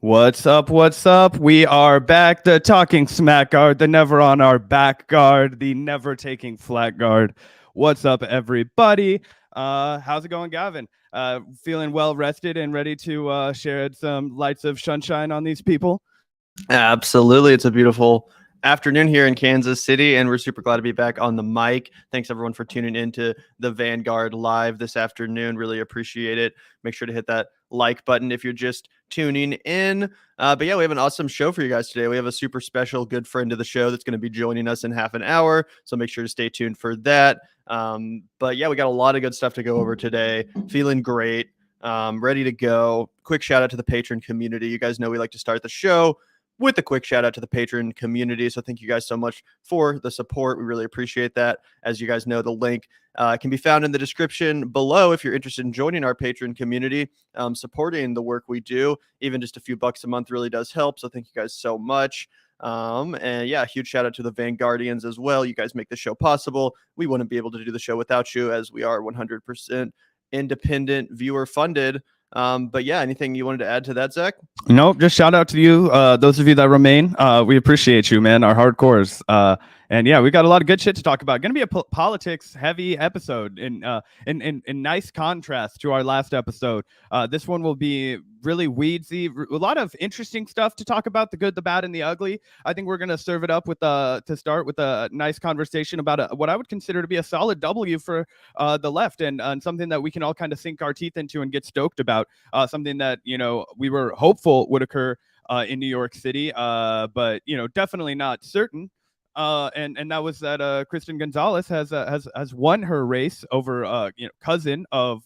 What's up? What's up? We are back. The talking smack guard, the never on our back guard, the never taking flat guard. What's up, everybody? How's it going, Gavin? Feeling well rested and ready to shed some lights of sunshine on these people? Absolutely. It's a beautiful afternoon here in Kansas City, and we're super glad to be back on the mic. Thanks, everyone, for tuning into the Vanguard live this afternoon. Really appreciate it. Make sure to hit that like button if you're just tuning in. But yeah, we have an awesome show for you guys today. We have a super special good friend of the show that's going to be joining us in half an hour, so make sure to stay tuned for that. But yeah, we got a lot of good stuff to go over today. Feeling great. Ready to go. Quick shout out to the patron community. You guys know we like to start the show with a quick shout out to the patron community. So thank you guys so much for the support. We really appreciate that. As you guys know, the link can be found in the description below if you're interested in joining our patron community, supporting the work we do. Even just a few bucks a month really does help. So thank you guys so much. And yeah, huge shout out to the Vanguardians as well. You guys make the show possible. We wouldn't be able to do the show without you, as we are 100% independent, viewer funded. But yeah, anything you wanted to add to that, Zach? Nope, just shout out to you, those of you that remain. We appreciate you, man, our hardcores. And yeah, we got a lot of good shit to talk about. Going to be a politics heavy episode in nice contrast to our last episode. This one will be really weedsy, a lot of interesting stuff to talk about, the good, the bad, and the ugly. I think we're going to serve it up with to start with a nice conversation about what I would consider to be a solid W for the left, and something that we can all kind of sink our teeth into and get stoked about. Something that, we were hopeful would occur in New York City, but definitely not certain. And that was that Kristen Gonzalez has won her race over cousin of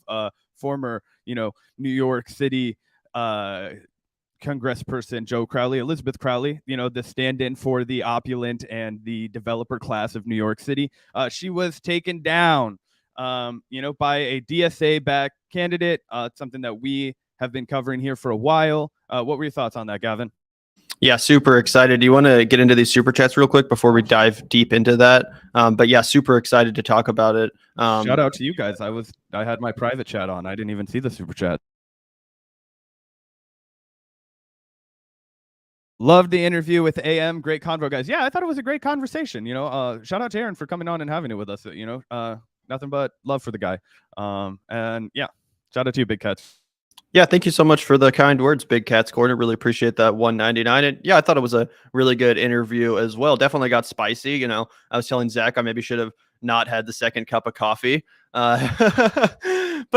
former New York City congressperson Joe Crowley, Elizabeth Crowley, the stand-in for the opulent and the developer class of New York City. She was taken down by a DSA-backed candidate, something that we have been covering here for a while. What were your thoughts on that, Gavin? Yeah, super excited. Do you want to get into these super chats real quick before we dive deep into that? But yeah, super excited to talk about it. Shout out to you guys. I had my private chat on. I didn't even see the super chat. Loved the interview with AM. Great convo, guys. Yeah, I thought it was a great conversation. Shout out to Aaron for coming on and having it with us. Nothing but love for the guy. And yeah, shout out to you, Big Cats. Yeah, thank you so much for the kind words, Big Cat's Corner. Really appreciate that $1.99. And yeah, I thought it was a really good interview as well. Definitely got spicy. I was telling Zach I maybe should have not had the second cup of coffee. But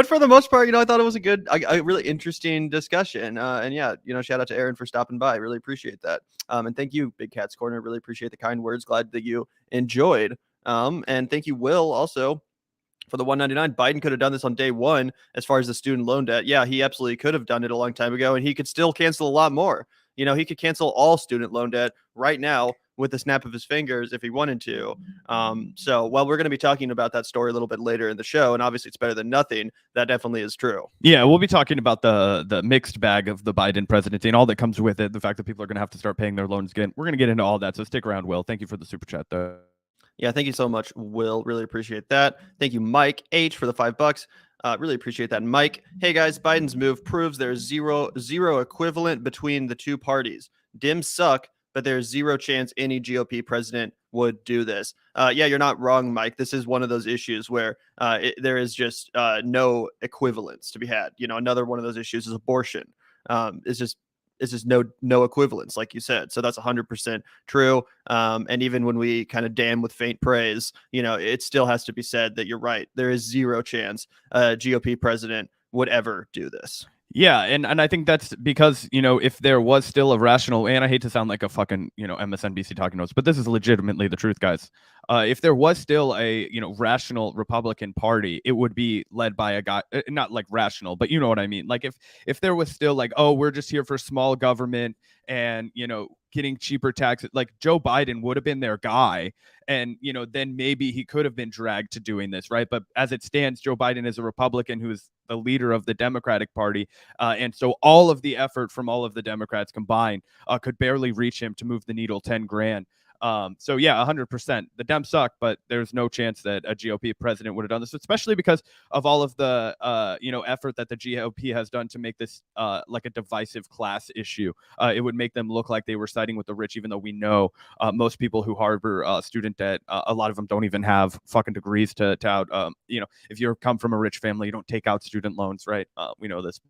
for the most part, I thought it was a really interesting discussion. And yeah, shout out to Aaron for stopping by. Really appreciate that. And thank you, Big Cat's Corner. Really appreciate the kind words. Glad that you enjoyed. And thank you, Will, also for the $1.99. Biden could have done this on day one as far as the student loan debt. Yeah, he absolutely could have done it a long time ago, and he could still cancel a lot more. He could cancel all student loan debt right now with the snap of his fingers if he wanted to. So while we're going to be talking about that story a little bit later in the show, and obviously it's better than nothing, that definitely is true. Yeah, we'll be talking about the mixed bag of the Biden presidency and all that comes with it, the fact that people are going to have to start paying their loans again. We're going to get into all that, so stick around, Will. Thank you for the super chat, though. Yeah, thank you so much, Will. Really appreciate that. Thank you, Mike H, for the $5. Really appreciate that, Mike. Hey guys, Biden's move proves there's zero equivalent between the two parties. Dems suck, but there's zero chance any GOP president would do this. Yeah, you're not wrong, Mike. This is one of those issues where there is just no equivalence to be had. Another one of those issues is abortion. It's just no equivalence, like you said. So that's 100% true. And even when we kind of damn with faint praise, it still has to be said that you're right. There is zero chance a GOP president would ever do this. Yeah, and I think that's because, if there was still a rational, and I hate to sound like a fucking, MSNBC talking notes, but this is legitimately the truth, guys. If there was still a, rational Republican Party, it would be led by a guy, not like rational, but you know what I mean? Like if there was still like, oh, we're just here for small government and, getting cheaper taxes, like Joe Biden would have been their guy. And, then maybe he could have been dragged to doing this, right? But as it stands, Joe Biden is a Republican who is the leader of the Democratic Party. And so all of the effort from all of the Democrats combined could barely reach him to move the needle 10 grand. So yeah, 100%. The Dems suck, but there's no chance that a GOP president would have done this, especially because of all of the effort that the GOP has done to make this like a divisive class issue. It would make them look like they were siding with the rich, even though we know most people who harbor student debt, a lot of them don't even have fucking degrees to out. If you come from a rich family, you don't take out student loans, right? We know this.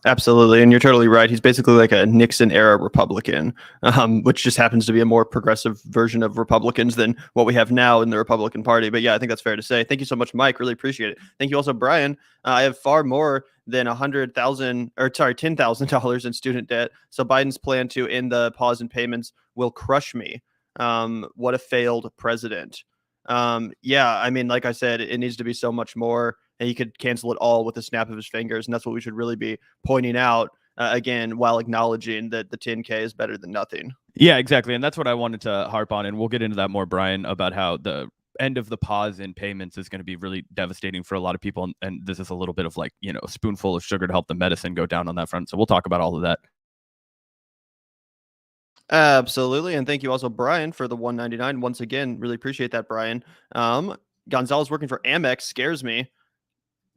Absolutely, and you're totally right. He's basically like a Nixon era Republican, which just happens to be a more progressive version of Republicans than what we have now in the Republican Party. But yeah, I think that's fair to say. Thank you so much, Mike. Really appreciate it. Thank you also, Brian. I have far more than $10,000 in student debt. So Biden's plan to end the pause in payments will crush me. What a failed president. Yeah, I mean, like I said, it needs to be so much more. And he could cancel it all with a snap of his fingers. And that's what we should really be pointing out again, while acknowledging that the 10K is better than nothing. Yeah, exactly. And that's what I wanted to harp on. And we'll get into that more, Brian, about how the end of the pause in payments is going to be really devastating for a lot of people. And this is a little bit of like, a spoonful of sugar to help the medicine go down on that front. So we'll talk about all of that. Absolutely. And thank you also, Brian, for the $1.99. Once again, really appreciate that, Brian. Gonzalez working for Amex scares me.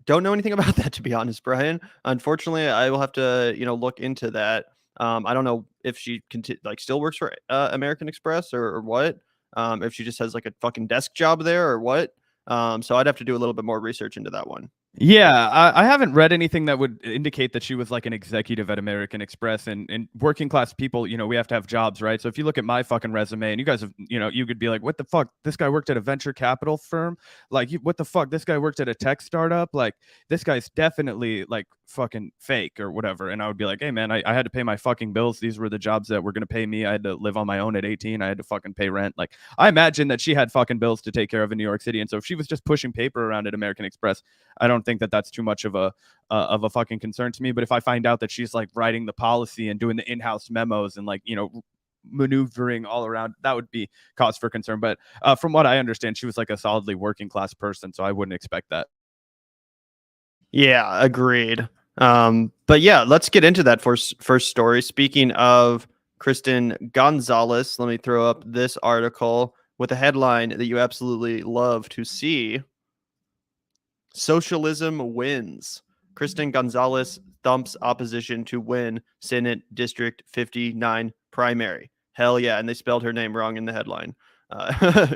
Don't know anything about that, to be honest, Brian. Unfortunately, I will have to, look into that. I don't know if she still works for American Express or what. If she just has like a fucking desk job there or what. So I'd have to do a little bit more research into that one. Yeah, I haven't read anything that would indicate that she was like an executive at American Express, and working class people, we have to have jobs, right? So if you look at my fucking resume and you guys have, you could be like, what the fuck? This guy worked at a venture capital firm. Like, what the fuck? This guy worked at a tech startup. Like, this guy's definitely like fucking fake or whatever. And I would be like, hey man, I had to pay my fucking bills. These were the jobs that were going to pay me. I had to live on my own at 18. I had to fucking pay rent. Like, I imagine that she had fucking bills to take care of in New York City. And so if she was just pushing paper around at American Express, I don't think that that's too much of a fucking concern to me. But if I find out that she's like writing the policy and doing the in-house memos and like, maneuvering all around, that would be cause for concern. But from what I understand, she was like a solidly working class person, so I wouldn't expect that. Yeah, agreed. But yeah, let's get into that first story. Speaking of Kristen Gonzalez, let me throw up this article with a headline that you absolutely love to see. Socialism wins. Kristen Gonzalez thumps opposition to win Senate District 59 primary. Hell yeah. And they spelled her name wrong in the headline.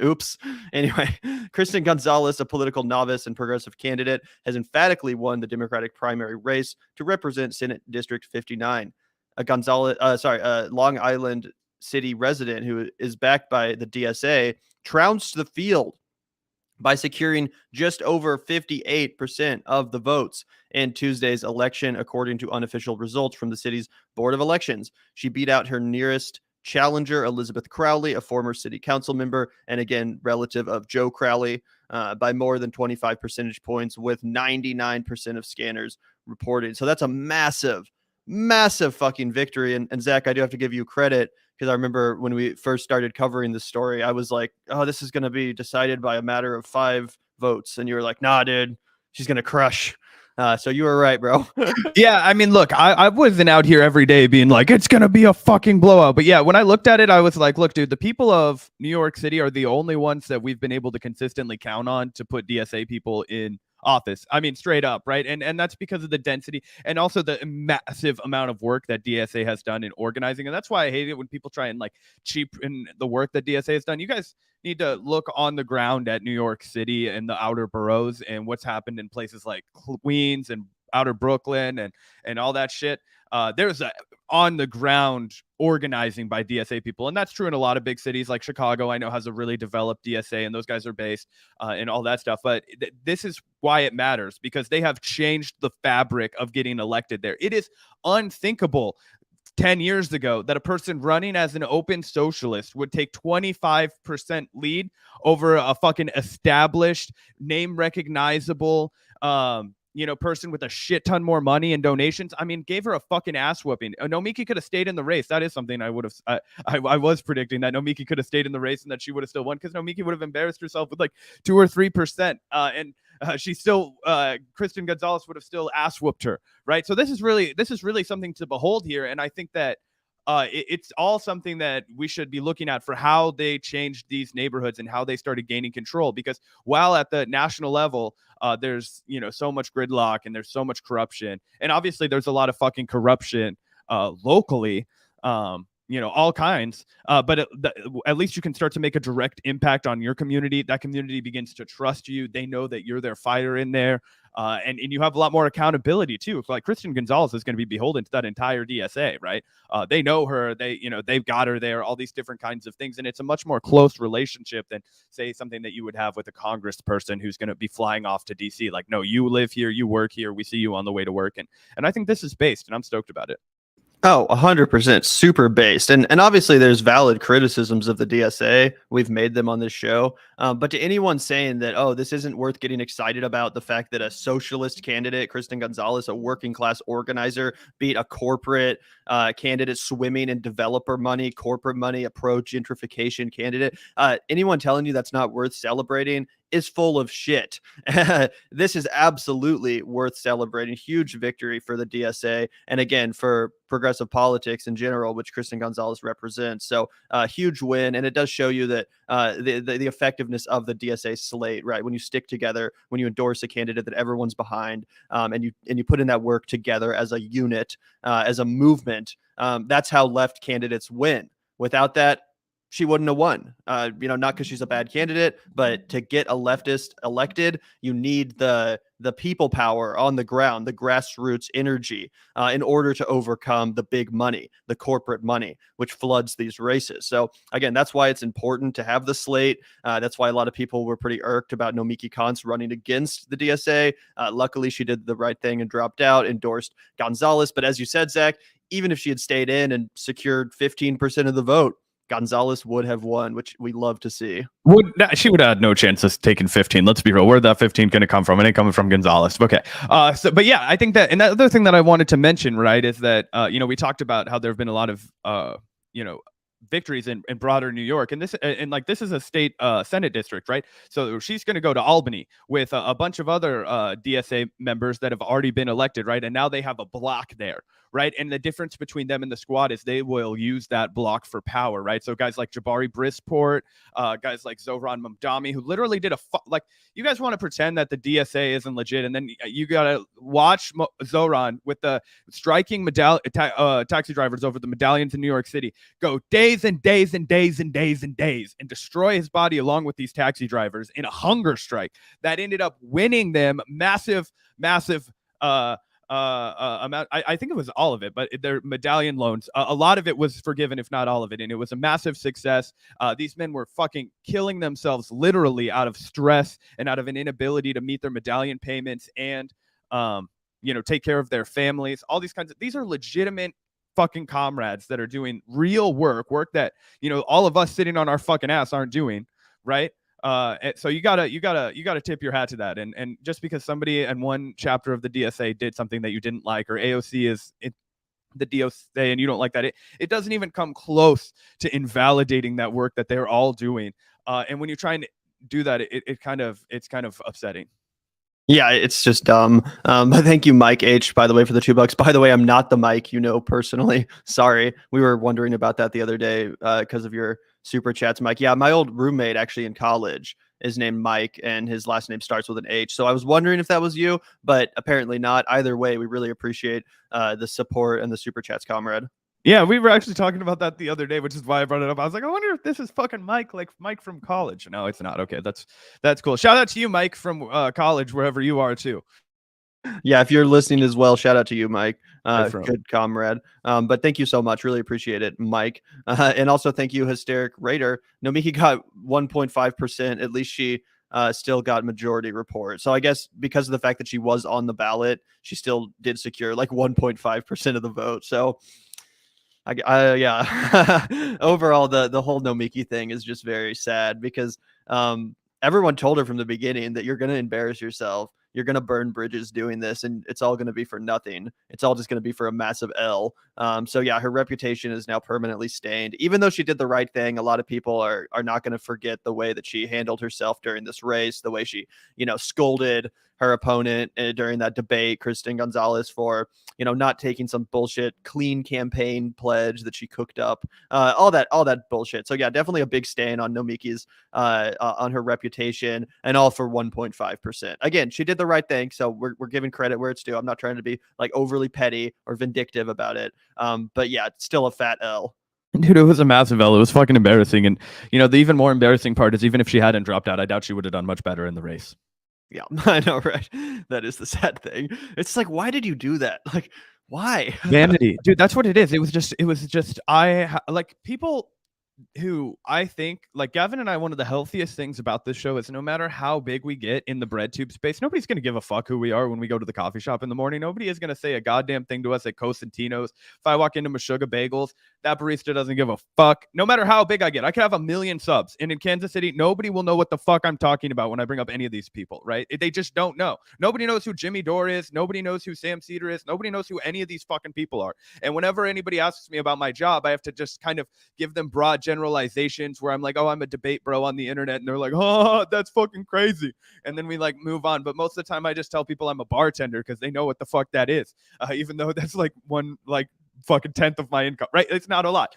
Oops. Anyway, Kristen Gonzalez, a political novice and progressive candidate, has emphatically won the Democratic primary race to represent Senate District 59. A Long Island City resident who is backed by the DSA trounced the field by securing just over 58% of the votes in Tuesday's election, according to unofficial results from the city's Board of Elections. She beat out her nearest challenger, Elizabeth Crowley, a former city council member, and again, relative of Joe Crowley, by more than 25 percentage points, with 99% of scanners reported. So that's a massive fucking victory. And Zach, I do have to give you credit, because I remember when we first started covering this story, I was like, oh, this is going to be decided by a matter of 5 votes. And you were like, nah, dude, she's going to crush. So you were right, bro. Yeah, I mean, look, I wasn't out here every day being like, it's going to be a fucking blowout. But yeah, when I looked at it, I was like, look, dude, the people of New York City are the only ones that we've been able to consistently count on to put DSA people in office. I mean, straight up, right? And that's because of the density and also the massive amount of work that DSA has done in organizing. And that's why I hate it when people try and like cheapen the work that DSA has done. You guys need to look on the ground at New York City and the outer boroughs and what's happened in places like Queens and outer Brooklyn and all that shit. There's a on the ground organizing by DSA people. And that's true in a lot of big cities like Chicago. I know has a really developed DSA and those guys are based and all that stuff. But this is why it matters, because they have changed the fabric of getting elected there. It is unthinkable 10 years ago that a person running as an open socialist would take 25% lead over a fucking established, name recognizable, person with a shit ton more money and donations. I mean, gave her a fucking ass whooping. Nomiki could have stayed in the race. That is something I would have. I was predicting that Nomiki could have stayed in the race and that she would have still won, because Nomiki would have embarrassed herself with like 2 or 3%, and she still Kristen Gonzalez would have still ass whooped her, right? So this is really something to behold here, and I think that it's all something that we should be looking at for how they changed these neighborhoods and how they started gaining control. Because while at the national level, there's so much gridlock and there's so much corruption, and obviously there's a lot of fucking corruption locally. All kinds. But at least you can start to make a direct impact on your community. That community begins to trust you. They know that you're their fighter in there. And you have a lot more accountability too. Like Kristen Gonzalez is going to be beholden to that entire DSA, right? They know her. They've got her there. All these different kinds of things, and it's a much more close relationship than say something that you would have with a Congress person who's going to be flying off to DC. Like, no, you live here, you work here. We see you on the way to work, and I think this is based, and I'm stoked about it. Oh, 100% super based. And obviously there's valid criticisms of the DSA. We've made them on this show. But to anyone saying that, oh, this isn't worth getting excited about, the fact that a socialist candidate, Kristen Gonzalez, a working class organizer, beat a corporate candidate swimming in developer money, corporate money, a pro gentrification candidate, anyone telling you that's not worth celebrating is full of shit. This is absolutely worth celebrating. Huge victory for the DSA. And again, for progressive politics in general, which Kristen Gonzalez represents. So huge win. And it does show you that the effectiveness of the DSA slate, right? When you stick together, when you endorse a candidate that everyone's behind, and you put in that work together as a unit, as a movement, that's how left candidates win. Without that, she wouldn't have won. Not because she's a bad candidate, but to get a leftist elected, you need the people power on the ground, the grassroots energy, in order to overcome the big money, the corporate money, which floods these races. So again, that's why it's important to have the slate. That's why a lot of people were pretty irked about Nomiki Konst running against the DSA. Luckily, she did the right thing and dropped out, endorsed Gonzalez. But as you said, Zach, even if she had stayed in and secured 15% of the vote, Gonzalez would have won, which we love to see. She would have no chance of taking 15. Let's be real. Where'd that 15 going to come from? It ain't coming from Gonzalez. Okay. But yeah, I think that, and the other thing that I wanted to mention, right, is that, we talked about how there have been a lot of, victories in broader New York, and this is a state Senate district, right? So she's going to go to Albany with a bunch of other DSA members that have already been elected, right? And now they have a block there, right? And the difference between them and the squad is they will use that block for power, right? So guys like Jabari Brisport, guys like Zohran Mamdani, who literally did you guys want to pretend that the DSA isn't legit, and then you got to watch Zohran with the striking taxi drivers over the medallions in New York City go days and days and days and days and days and destroy his body along with these taxi drivers in a hunger strike that ended up winning them massive amount. I think it was all of it, but their medallion loans, a lot of it was forgiven, if not all of it. And it was a massive success. These men were fucking killing themselves literally out of stress and out of an inability to meet their medallion payments and, take care of their families. All these these are legitimate fucking comrades that are doing real work that, all of us sitting on our fucking ass aren't doing, right? So you gotta tip your hat to that. And just because somebody in one chapter of the DSA did something that you didn't like, or AOC is the DSA and you don't like that, it doesn't even come close to invalidating that work that they're all doing. And when you're trying to do that, it's kind of upsetting. Yeah, it's just dumb. But thank you, Mike H, by the way, for the $2. By the way, I'm not the Mike personally. Sorry. We were wondering about that the other day because of your super chats, Mike. Yeah, my old roommate actually in college is named Mike, and his last name starts with an H. So I was wondering if that was you, but apparently not. Either way, we really appreciate the support and the super chats, comrade. Yeah, we were actually talking about that the other day, which is why I brought it up. I was like, I wonder if this is fucking Mike, like Mike from college. No, it's not. Okay, that's cool. Shout out to you, Mike, from college, wherever you are too. Yeah, if you're listening as well, shout out to you, Mike. Good comrade. But thank you so much. Really appreciate it, Mike. And also thank you, Hysteric Raider. Nomiki got 1.5%. At least she still got majority report. So I guess because of the fact that she was on the ballot, she still did secure like 1.5% of the vote. So yeah, overall, the whole Nomiki thing is just very sad because everyone told her from the beginning that you're going to embarrass yourself. you're going to burn bridges doing this, and it's all going to be for nothing. It's all just going to be for a massive L. So yeah, her reputation is now permanently stained. Even though she did the right thing, a lot of people are not going to forget the way that she handled herself during this race, the way she, scolded her opponent during that debate, Kristen Gonzalez, for, not taking some bullshit clean campaign pledge that she cooked up, all that bullshit. So yeah, definitely a big stain on Nomiki's, on her reputation, and all for 1.5%. Again, she did the right thing. So we're giving credit where it's due. I'm not trying to be like overly petty or vindictive about it. But yeah, it's still a fat L. Dude, it was a massive L. It was fucking embarrassing. And, the even more embarrassing part is even if she hadn't dropped out, I doubt she would have done much better in the race. Yeah, I know, right? That is the sad thing. It's like, why did you do that? Like, why? Vanity. Dude, that's what it is. It was just people who I think, like Gavin and I, one of the healthiest things about this show is no matter how big we get in the bread tube space, nobody's going to give a fuck who we are when we go to the coffee shop in the morning. Nobody is going to say a goddamn thing to us at Cosentino's. If I walk into Meshuggah Bagels, that barista doesn't give a fuck. No matter how big I get, I could have 1 million subs. And in Kansas City, nobody will know what the fuck I'm talking about when I bring up any of these people, right? They just don't know. Nobody knows who Jimmy Dore is. Nobody knows who Sam Cedar is. Nobody knows who any of these fucking people are. And whenever anybody asks me about my job, I have to just kind of give them broad generalizations where I'm like, oh, I'm a debate bro on the internet. And they're like, oh, that's fucking crazy. And then we like move on. But most of the time I just tell people I'm a bartender because they know what the fuck that is. Even though that's like one like fucking 1/10 of my income, right? It's not a lot.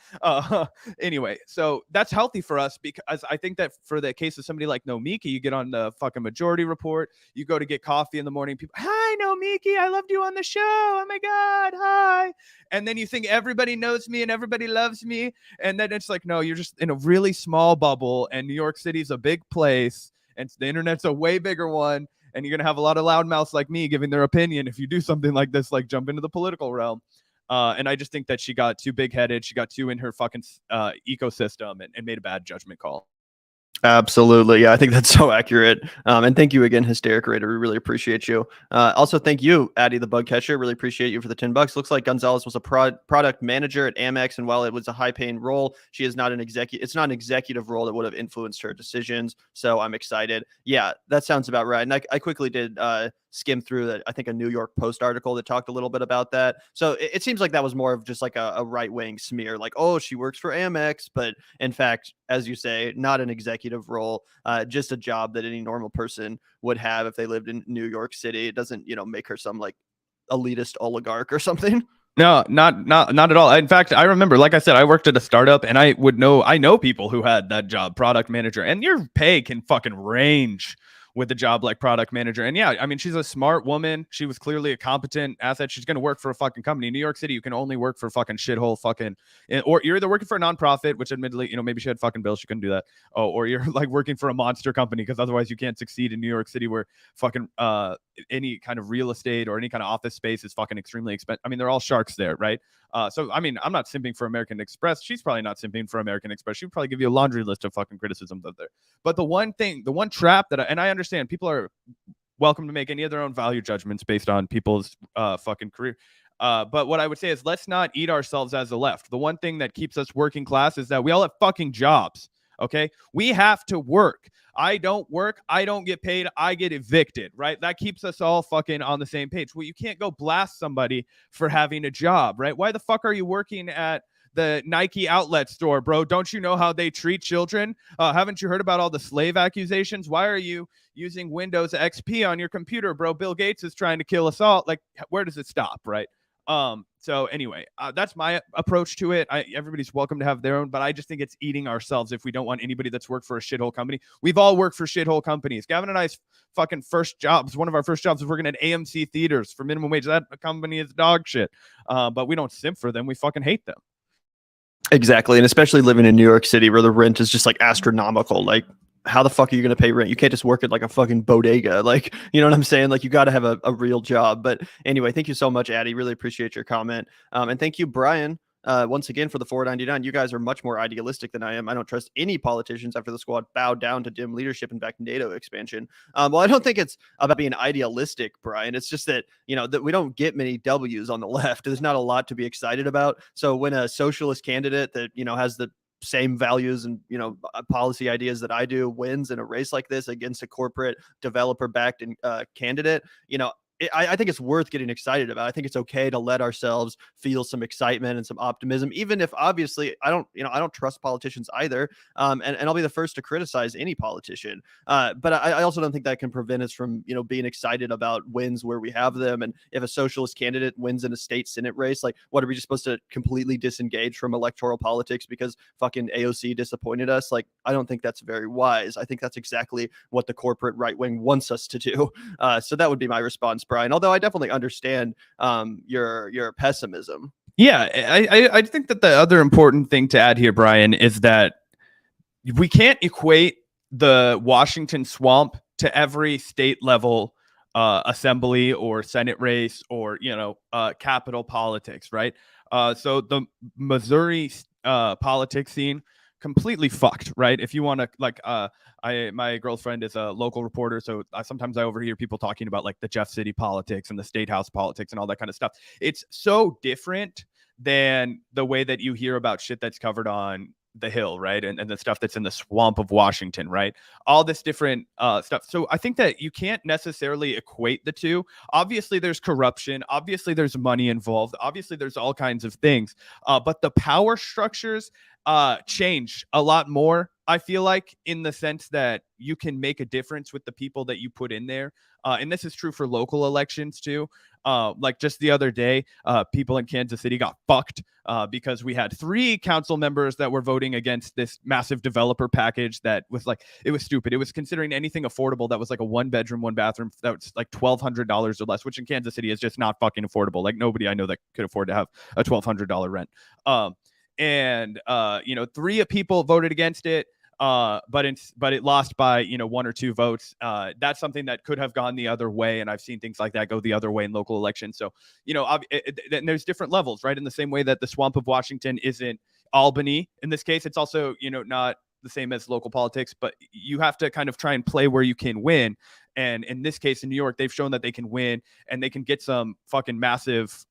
Anyway, so that's healthy for us because I think that for the case of somebody like Nomiki, you get on the fucking Majority Report, you go to get coffee in the morning, people, hi Nomiki, I loved you on the show, oh my god, hi. And then you think everybody knows me and everybody loves me, and then it's like, no, you're just in a really small bubble, and New York City's a big place, and the internet's a way bigger one, and you're gonna have a lot of loudmouths like me giving their opinion if you do something like this, like jump into the political realm. And I just think that she got too big-headed. She got too in her fucking ecosystem and made a bad judgment call. Absolutely. Yeah, I think that's so accurate. And thank you again, Hysteric Raider. We really appreciate you. Also, thank you, Addie the Bug Catcher. Really appreciate you for the $10. Looks like Gonzalez was a product manager at Amex, and while it was a high-paying role, she is not an executive. It's not an executive role that would have influenced her decisions. So I'm excited. Yeah, that sounds about right. And I quickly did skim through that. I think a New York Post article that talked a little bit about that. So it seems like that was more of just like a right-wing smear, like, oh, she works for Amex, but in fact, as you say, not an executive role, just a job that any normal person would have if they lived in New York City. It doesn't, make her some like elitist oligarch or something. No, not at all. In fact, I remember, like I said, I worked at a startup, and I know people who had that job, product manager, and your pay can fucking range with a job like product manager. And yeah, I mean, she's a smart woman. She was clearly a competent asset. She's going to work for a fucking company. In New York City, you can only work for fucking shithole fucking, or you're either working for a nonprofit, which admittedly, maybe she had fucking bills, she couldn't do that. Oh, or you're like working for a monster company, because otherwise you can't succeed in New York City, where fucking any kind of real estate or any kind of office space is fucking extremely expensive. I mean, they're all sharks there, right? So, I mean, I'm not simping for American Express. She's probably not simping for American Express. She'd probably give you a laundry list of fucking criticisms out there. But the one trap that, and I understand people are welcome to make any of their own value judgments based on people's fucking career. But what I would say is, let's not eat ourselves as the left. The one thing that keeps us working class is that we all have fucking jobs. Okay, we have to work. I don't work, I don't get paid, I get evicted, right? That keeps us all fucking on the same page. Well, you can't go blast somebody for having a job, right? Why the fuck are you working at the Nike outlet store, bro? Don't you know how they treat children? Haven't you heard about all the slave accusations? Why are you using Windows XP on your computer, bro? Bill Gates is trying to kill us all. Like, where does it stop, right? So anyway, that's my approach to it. Everybody's welcome to have their own, but I just think it's eating ourselves if we don't want anybody that's worked for a shithole company. We've all worked for shithole companies. Gavin and I's fucking first jobs, one of our first jobs was working at AMC Theaters for minimum wage. That company is dog shit. But we don't simp for them. We fucking hate them. Exactly. And especially living in New York City, where the rent is just like astronomical. Like, how the fuck are you going to pay rent? You can't just work at like a fucking bodega. Like, you know what I'm saying? Like, you got to have a real job. But anyway, thank you so much, Addie. Really appreciate your comment. And thank you, Brian, once again for the 499. You guys are much more idealistic than I am. I don't trust any politicians after the squad bowed down to dim leadership and back NATO expansion. Well, I don't think it's about being idealistic, Brian. It's just that, that we don't get many W's on the left. There's not a lot to be excited about. So when a socialist candidate that, has the same values and policy ideas that I do wins in a race like this against a corporate developer backed candidate, I think it's worth getting excited about. I think it's okay to let ourselves feel some excitement and some optimism, even if obviously I don't trust politicians either. And I'll be the first to criticize any politician. But I also don't think that can prevent us from, being excited about wins where we have them. And if a socialist candidate wins in a state Senate race, like, what are we just supposed to completely disengage from electoral politics because fucking AOC disappointed us? Like, I don't think that's very wise. I think that's exactly what the corporate right wing wants us to do. So that would be my response, Brian, although I definitely understand your pessimism. Yeah, I think that the other important thing to add here, Brian, is that we can't equate the Washington swamp to every state level assembly or Senate race or capital politics, right? So the Missouri politics scene completely fucked, right? If you want to my girlfriend is a local reporter, so sometimes I overhear people talking about like the Jeff City politics and the state house politics and all that kind of stuff. It's so different than the way that you hear about shit that's covered on the Hill, right? And the stuff that's in the swamp of Washington, right? All this different stuff. So I think that you can't necessarily equate the two. Obviously, there's corruption. Obviously, there's money involved. Obviously, there's all kinds of things. But the power structures change a lot more, I feel like, in the sense that you can make a difference with the people that you put in there. And this is true for local elections too. Like just the other day, people in Kansas City got fucked because we had 3 council members that were voting against this massive developer package that was like, it was stupid. It was considering anything affordable that was like a 1-bedroom, 1-bathroom that was like $1,200 or less, which in Kansas City is just not fucking affordable. Like nobody I know that could afford to have a $1,200 rent. And 3 people voted against it. But it lost by 1 or 2 votes. That's something that could have gone the other way, and I've seen things like that go the other way in local elections. So and there's different levels, right? In the same way that the swamp of Washington isn't Albany in this case, it's also not the same as local politics, but you have to kind of try and play where you can win. And in this case, in New York, they've shown that they can win and they can get some fucking massive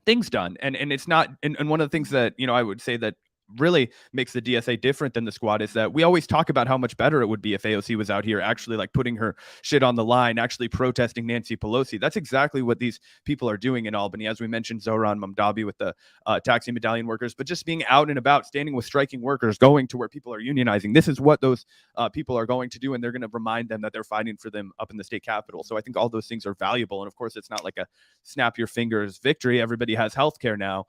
things done. And it's not, and one of the things that I would say that really makes the DSA different than the squad is that we always talk about how much better it would be if AOC was out here actually like putting her shit on the line, actually protesting Nancy Pelosi. That's exactly what these people are doing in Albany. As we mentioned, Zohran Mamdani with the taxi medallion workers, but just being out and about, standing with striking workers, going to where people are unionizing. This is what those people are going to do, and they're going to remind them that they're fighting for them up in the state capitol. So I think all those things are valuable. And of course, it's not like a snap your fingers victory. Everybody has healthcare now.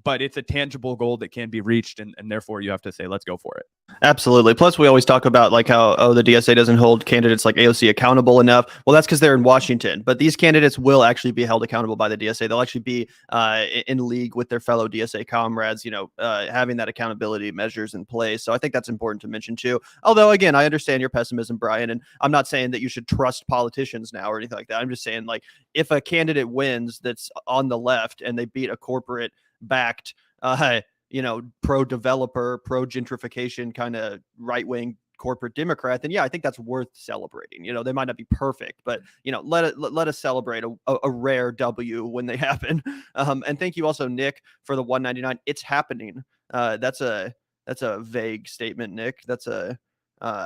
But it's a tangible goal that can be reached, and therefore you have to say, let's go for it. Absolutely. Plus, we always talk about like how the DSA doesn't hold candidates like AOC accountable enough. Well, that's because they're in Washington, but these candidates will actually be held accountable by the DSA. They'll actually be in league with their fellow DSA comrades, having that accountability measures in place. So I think that's important to mention too. Although, again, I understand your pessimism, Brian, and I'm not saying that you should trust politicians now or anything like that. I'm just saying, like, if a candidate wins that's on the left and they beat a corporate backed pro-developer, pro-gentrification kind of right-wing corporate Democrat, then yeah, I think that's worth celebrating. They might not be perfect, but let us celebrate a rare W when they happen. And thank you also, Nick, for the 199. It's happening. That's a vague statement, Nick. That's I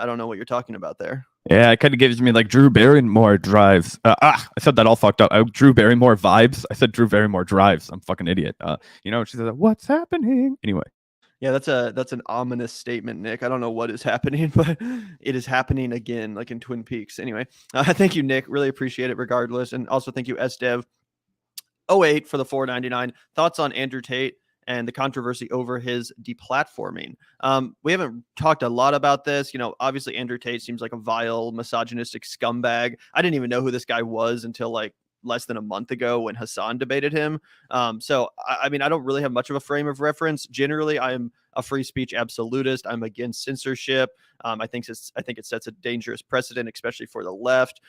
don't know what you're talking about there. Yeah, it kind of gives me like Drew Barrymore drives. I said that all fucked up. Drew Barrymore vibes. I said Drew Barrymore drives. I'm fucking idiot. She said, "What's happening?" Anyway. Yeah, that's an ominous statement, Nick. I don't know what is happening, but it is happening again, like in Twin Peaks. Anyway, thank you, Nick. Really appreciate it regardless. And also thank you, SDev08 for the 499. Thoughts on Andrew Tate and the controversy over his deplatforming. We haven't talked a lot about this. Obviously Andrew Tate seems like a vile, misogynistic scumbag. I didn't even know who this guy was until like less than a month ago when Hassan debated him. So I mean, I don't really have much of a frame of reference. Generally, I'm a free speech absolutist. I'm against censorship. I think it sets a dangerous precedent, especially for the left.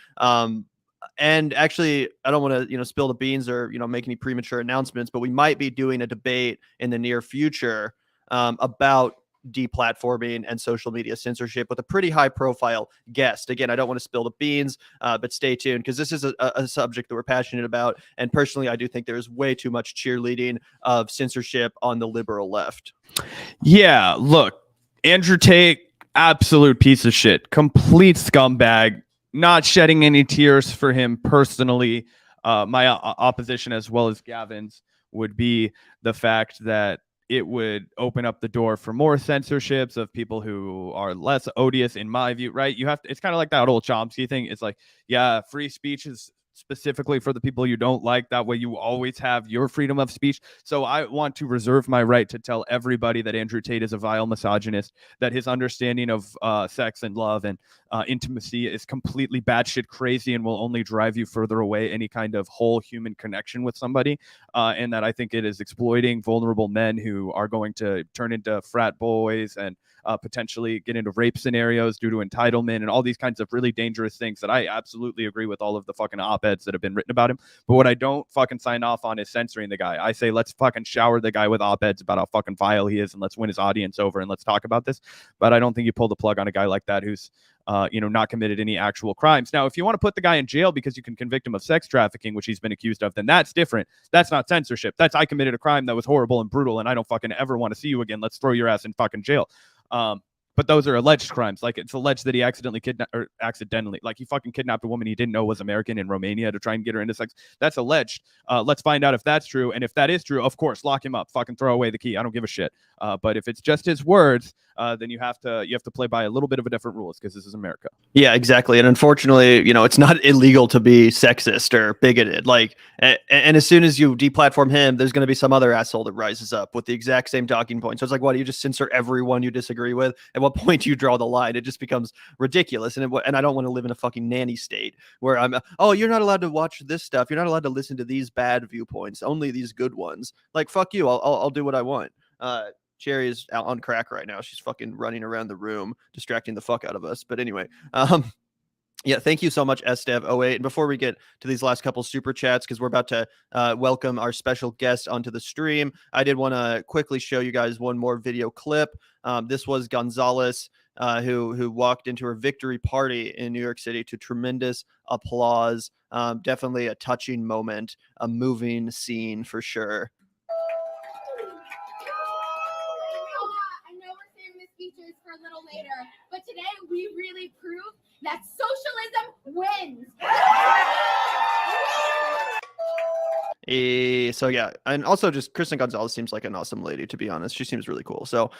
And actually, I don't want to, spill the beans or, make any premature announcements, but we might be doing a debate in the near future about deplatforming and social media censorship with a pretty high profile guest. Again, I don't want to spill the beans, but stay tuned because this is a subject that we're passionate about. And personally, I do think there is way too much cheerleading of censorship on the liberal left. Yeah, look, Andrew Tate, absolute piece of shit, complete scumbag, not shedding any tears for him personally. My opposition, as well as Gavin's, would be the fact that it would open up the door for more censorships of people who are less odious, in my view, right? You have to, it's kind of like that old Chomsky thing. It's like, yeah, free speech is specifically for the people you don't like. That way you always have your freedom of speech. So I want to reserve my right to tell everybody that Andrew Tate is a vile misogynist, that his understanding of sex and love and intimacy is completely batshit crazy and will only drive you further away any kind of whole human connection with somebody. And that I think it is exploiting vulnerable men who are going to turn into frat boys and potentially get into rape scenarios due to entitlement and all these kinds of really dangerous things that I absolutely agree with all of the fucking op-eds that have been written about him. But what I don't fucking sign off on is censoring the guy. I say, let's fucking shower the guy with op-eds about how fucking vile he is and let's win his audience over and let's talk about this. But I don't think you pull the plug on a guy like that who's not committed any actual crimes. Now, if you want to put the guy in jail because you can convict him of sex trafficking, which he's been accused of, then that's different. That's not censorship. That's I committed a crime that was horrible and brutal and I don't fucking ever want to see you again. Let's throw your ass in fucking jail. But those are alleged crimes. Like it's alleged that he accidentally, like he fucking kidnapped a woman he didn't know was American in Romania to try and get her into sex. That's alleged. Let's find out if that's true. And if that is true, of course, lock him up. Fucking throw away the key. I don't give a shit. But if it's just his words, then you have to play by a little bit of a different rules because this is America. Yeah, exactly. And unfortunately, it's not illegal to be sexist or bigoted. Like, and as soon as you deplatform him, there's going to be some other asshole that rises up with the exact same talking point. So it's like, what do you just censor everyone you disagree with? At what point do you draw the line? It just becomes ridiculous. And I don't want to live in a fucking nanny state where you're not allowed to watch this stuff. You're not allowed to listen to these bad viewpoints, only these good ones. Like, fuck you. I'll do what I want. Cherry is out on crack right now. She's fucking running around the room, distracting the fuck out of us. But anyway, yeah, thank you so much, SDev08. And before we get to these last couple super chats, because we're about to welcome our special guest onto the stream, I did want to quickly show you guys one more video clip. This was Gonzalez, who walked into her victory party in New York City to tremendous applause. Definitely a touching moment, a moving scene for sure. Features for a little later, but today we really proved that socialism wins. So yeah, and also just Kristen Gonzalez seems like an awesome lady, to be honest. She seems really cool. So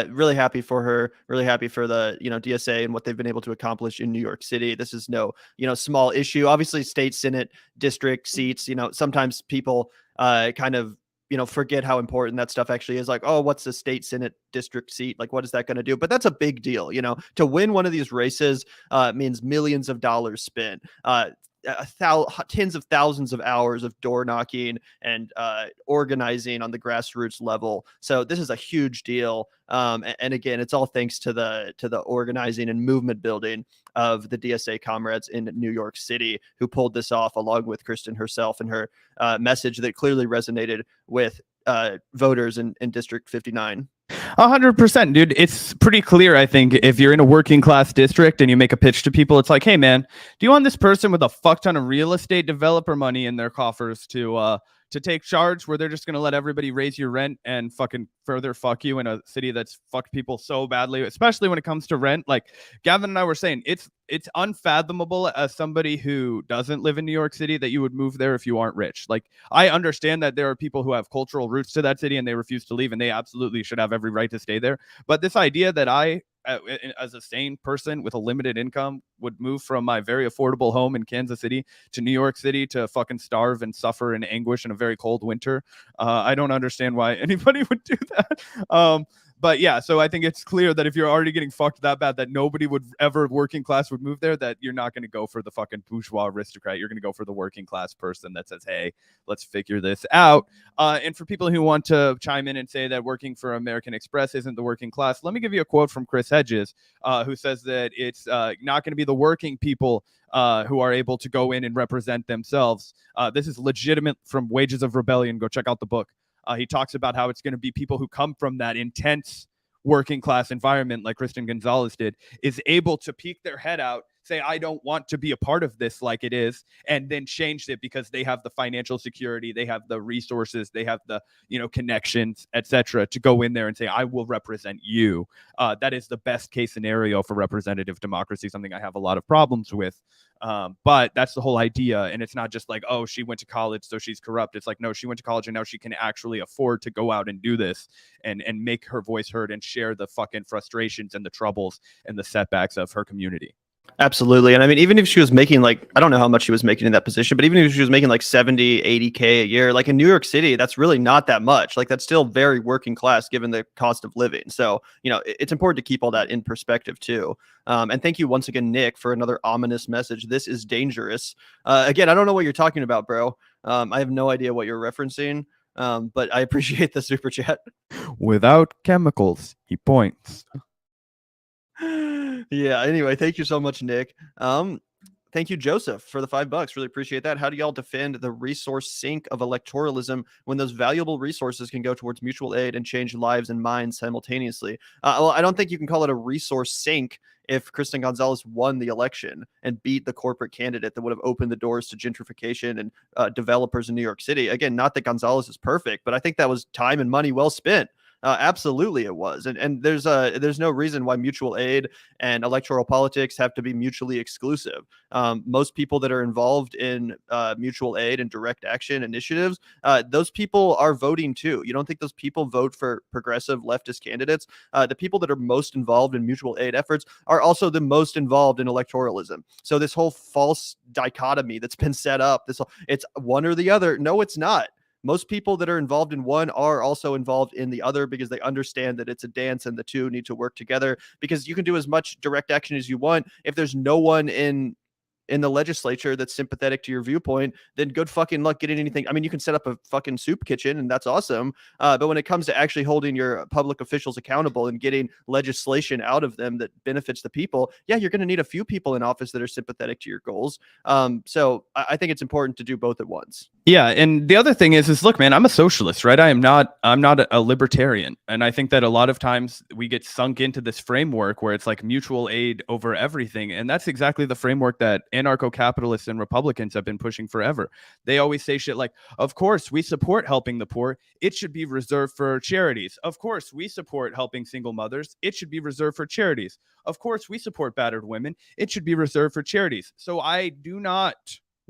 really happy for her, really happy for the DSA and what they've been able to accomplish in New York City. This is no small issue. Obviously, state senate district seats. Sometimes people kind of forget how important that stuff actually is. Like, oh, what's the state senate district seat? Like, what is that going to do? But that's a big deal. To win one of these races means millions of dollars spent. Tens of thousands of hours of door knocking and organizing on the grassroots level. So this is a huge deal. And again, it's all thanks to the organizing and movement building of the DSA comrades in New York City who pulled this off, along with Kristen herself and her message that clearly resonated with voters in District 59. 100%, dude. It's pretty clear, I think, if you're in a working class district and you make a pitch to people, it's like, hey, man, do you want this person with a fuck ton of real estate developer money in their coffers to take charge where they're just going to let everybody raise your rent and fucking further fuck you in a city that's fucked people so badly, especially when it comes to rent? Like Gavin and I were saying, it's unfathomable as somebody who doesn't live in New York City that you would move there if you aren't rich. Like, I understand that there are people who have cultural roots to that city and they refuse to leave, and they absolutely should have every right to stay there. But this idea that I, as a sane person with a limited income, would move from my very affordable home in Kansas City to New York City to fucking starve and suffer in anguish in a very cold winter, I don't understand why anybody would do that. But yeah, so I think it's clear that if you're already getting fucked that bad that nobody would ever, working class, would move there, that you're not going to go for the fucking bourgeois aristocrat. You're going to go for the working class person that says, hey, let's figure this out. And for people who want to chime in and say that working for American Express isn't the working class, let me give you a quote from Chris Hedges, who says that it's not going to be the working people who are able to go in and represent themselves. This is legitimate from Wages of Rebellion. Go check out the book. He talks about how it's going to be people who come from that intense working class environment like Kristen Gonzalez did is able to peek their head out, say, I don't want to be a part of this like it is, and then change it because they have the financial security, they have the resources, they have the, connections, etc., to go in there and say, I will represent you. That is the best case scenario for representative democracy, something I have a lot of problems with. But that's the whole idea. And it's not just like, oh, she went to college, so she's corrupt. It's like, no, she went to college and now she can actually afford to go out and do this and make her voice heard and share the fucking frustrations and the troubles and the setbacks of her community. Absolutely. And I mean, even if she was making like, I don't know how much she was making in that position, but even if she was making like 70, 80K a year, like in New York City, that's really not that much. Like that's still very working class given the cost of living. So, it's important to keep all that in perspective too. And thank you once again, Nick, for another ominous message. This is dangerous. Again, I don't know what you're talking about, bro. I have no idea what you're referencing. But I appreciate the super chat. Without chemicals, he points. Yeah. Anyway, thank you so much, Nick. Thank you, Joseph, for the $5. Really appreciate that. How do y'all defend the resource sink of electoralism when those valuable resources can go towards mutual aid and change lives and minds simultaneously? Well, I don't think you can call it a resource sink if Kristen Gonzalez won the election and beat the corporate candidate that would have opened the doors to gentrification and developers in New York City. Again, not that Gonzalez is perfect, but I think that was time and money well spent. Absolutely, it was, and there's no reason why mutual aid and electoral politics have to be mutually exclusive. Most people that are involved in mutual aid and direct action initiatives, those people are voting too. You don't think those people vote for progressive leftist candidates? The people that are most involved in mutual aid efforts are also the most involved in electoralism. So this whole false dichotomy that's been set up, it's one or the other. No, it's not. Most people that are involved in one are also involved in the other because they understand that it's a dance and the two need to work together, because you can do as much direct action as you want. If there's no one in the legislature that's sympathetic to your viewpoint, then good fucking luck getting anything. I mean, you can set up a fucking soup kitchen and that's awesome. But when it comes to actually holding your public officials accountable and getting legislation out of them that benefits the people, yeah, you're going to need a few people in office that are sympathetic to your goals. So I think it's important to do both at once. Yeah, and the other thing is look, man, I'm a socialist, right? I'm not a libertarian, and I think that a lot of times we get sunk into this framework where it's like mutual aid over everything, and that's exactly the framework that anarcho-capitalists and Republicans have been pushing forever. They always say shit like, "Of course, we support helping the poor. It should be reserved for charities. Of course, we support helping single mothers. It should be reserved for charities. Of course, we support battered women. It should be reserved for charities." So I do not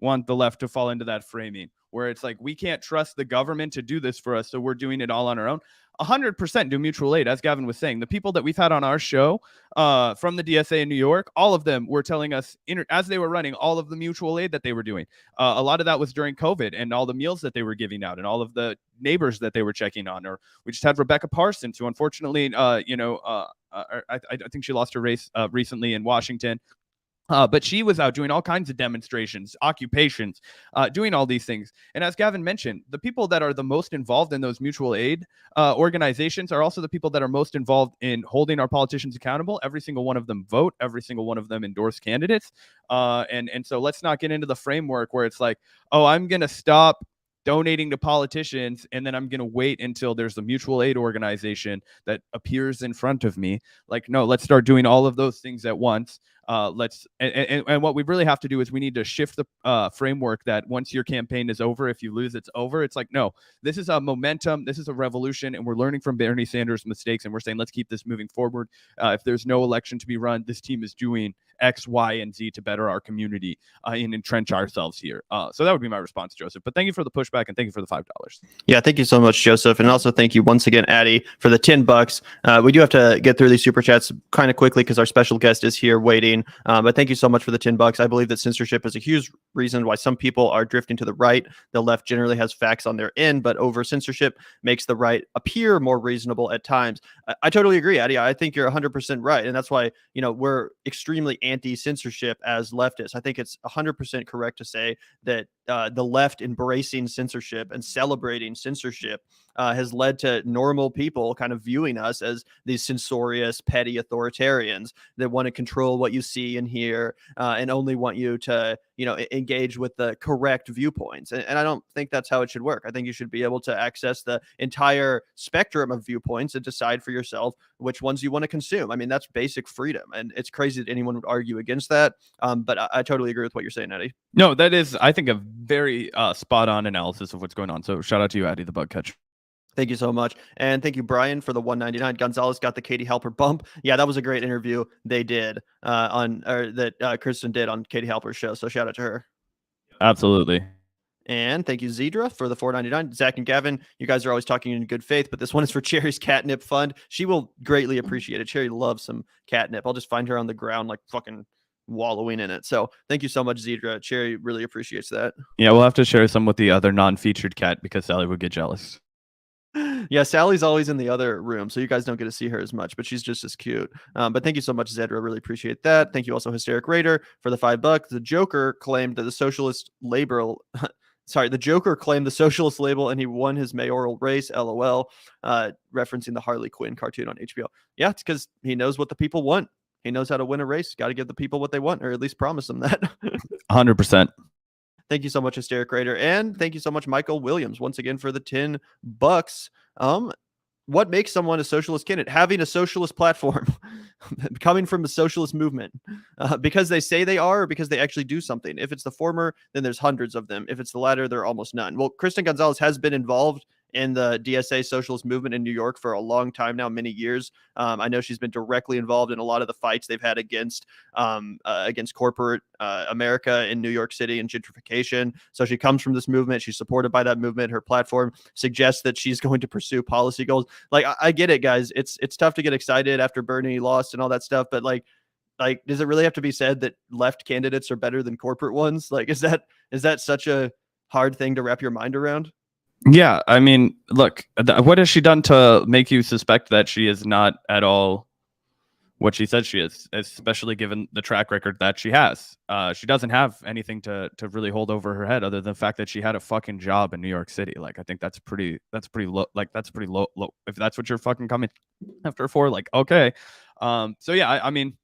want the left to fall into that framing where it's like, we can't trust the government to do this for us, so we're doing it all on our own. 100% do mutual aid. As Gavin was saying, the people that we've had on our show from the DSA in New York, all of them were telling us as they were running all of the mutual aid that they were doing. A lot of that was during COVID and all the meals that they were giving out and all of the neighbors that they were checking on. Or we just had Rebecca Parsons, who unfortunately, I think she lost her race recently in Washington. But she was out doing all kinds of demonstrations, occupations, doing all these things. And as Gavin mentioned, the people that are the most involved in those mutual aid organizations are also the people that are most involved in holding our politicians accountable. Every single one of them vote. Every single one of them endorse candidates. And so let's not get into the framework where it's like, oh, I'm going to stop donating to politicians and then I'm going to wait until there's a mutual aid organization that appears in front of me. Like, no, let's start doing all of those things at once. And what we really have to do is we need to shift the framework that once your campaign is over, if you lose, it's over. It's like, no, this is a momentum. This is a revolution. And we're learning from Bernie Sanders' mistakes. And we're saying, let's keep this moving forward. If there's no election to be run, this team is doing X, Y, and Z to better our community and entrench ourselves here. So that would be my response, Joseph. But thank you for the pushback and thank you for the $5. Yeah, thank you so much, Joseph. And also thank you once again, Addie, for the $10. We do have to get through these super chats kind of quickly because our special guest is here waiting. But thank you so much for the $10. I believe that censorship is a huge reason why some people are drifting to the right. The left generally has facts on their end, but over censorship makes the right appear more reasonable at times. I totally agree, Addie. I think you're 100% right. And that's why, we're extremely anti-censorship as leftists. I think it's 100% correct to say that the left embracing censorship and celebrating censorship has led to normal people kind of viewing us as these censorious, petty authoritarians that want to control what you see and hear, and only want you to, engage with the correct viewpoints. And I don't think that's how it should work. I think you should be able to access the entire spectrum of viewpoints and decide for yourself which ones you want to consume. I mean, that's basic freedom. And it's crazy that anyone would argue against that. But I totally agree with what you're saying, Eddie. No, that is, I think, a very spot on analysis of what's going on. So shout out to you, Addy the Bug Catcher. Thank you so much. And thank you, Brian, for the 199. Gonzalez got the Katie Halper bump. Yeah, that was a great interview they did that Kristen did on Katie Halper's show. So shout out to her. Absolutely. And thank you, Zedra, for the 499. Zach and Gavin, you guys are always talking in good faith, but this one is for Cherry's catnip fund. She will greatly appreciate it. Cherry loves some catnip. I'll just find her on the ground like fucking wallowing in it. So thank you so much, Zedra. Cherry really appreciates that. Yeah, we'll have to share some with the other non-featured cat because Sally would get jealous. Yeah, Sally's always in the other room, so you guys don't get to see her as much, but she's just as cute. But thank you so much, Zedra. Really appreciate that. Thank you also, Hysteric Raider, for the $5. The Joker claimed that the socialist label the Joker claimed the socialist label and he won his mayoral race, LOL, referencing the Harley Quinn cartoon on HBO. Yeah, it's because he knows what the people want. He knows how to win a race. Got to give the people what they want, or at least promise them that. 100%. Thank you so much, Hysteric Raider. And thank you so much, Michael Williams, once again for the $10. What makes someone a socialist candidate? Having a socialist platform, coming from a socialist movement, because they say they are, or because they actually do something. If it's the former, then there's hundreds of them. If it's the latter, there are almost none. Well, Kristen Gonzalez has been involved in the DSA socialist movement in New York for a long time now, many years. I know she's been directly involved in a lot of the fights they've had against corporate America in New York City and gentrification. So she comes from this movement. She's supported by that movement. Her platform suggests that she's going to pursue policy goals. Like, I get it, guys. It's tough to get excited after Bernie lost and all that stuff, but like, does it really have to be said that left candidates are better than corporate ones? Like, is that such a hard thing to wrap your mind around? Yeah, I mean, look, what has she done to make you suspect that she is not at all what she says she is, especially given the track record that she has? She doesn't have anything to really hold over her head other than the fact that she had a fucking job in New York City. Like, I think that's pretty low. Like, that's pretty low. If that's what you're fucking coming after for, like, okay. So yeah, I mean,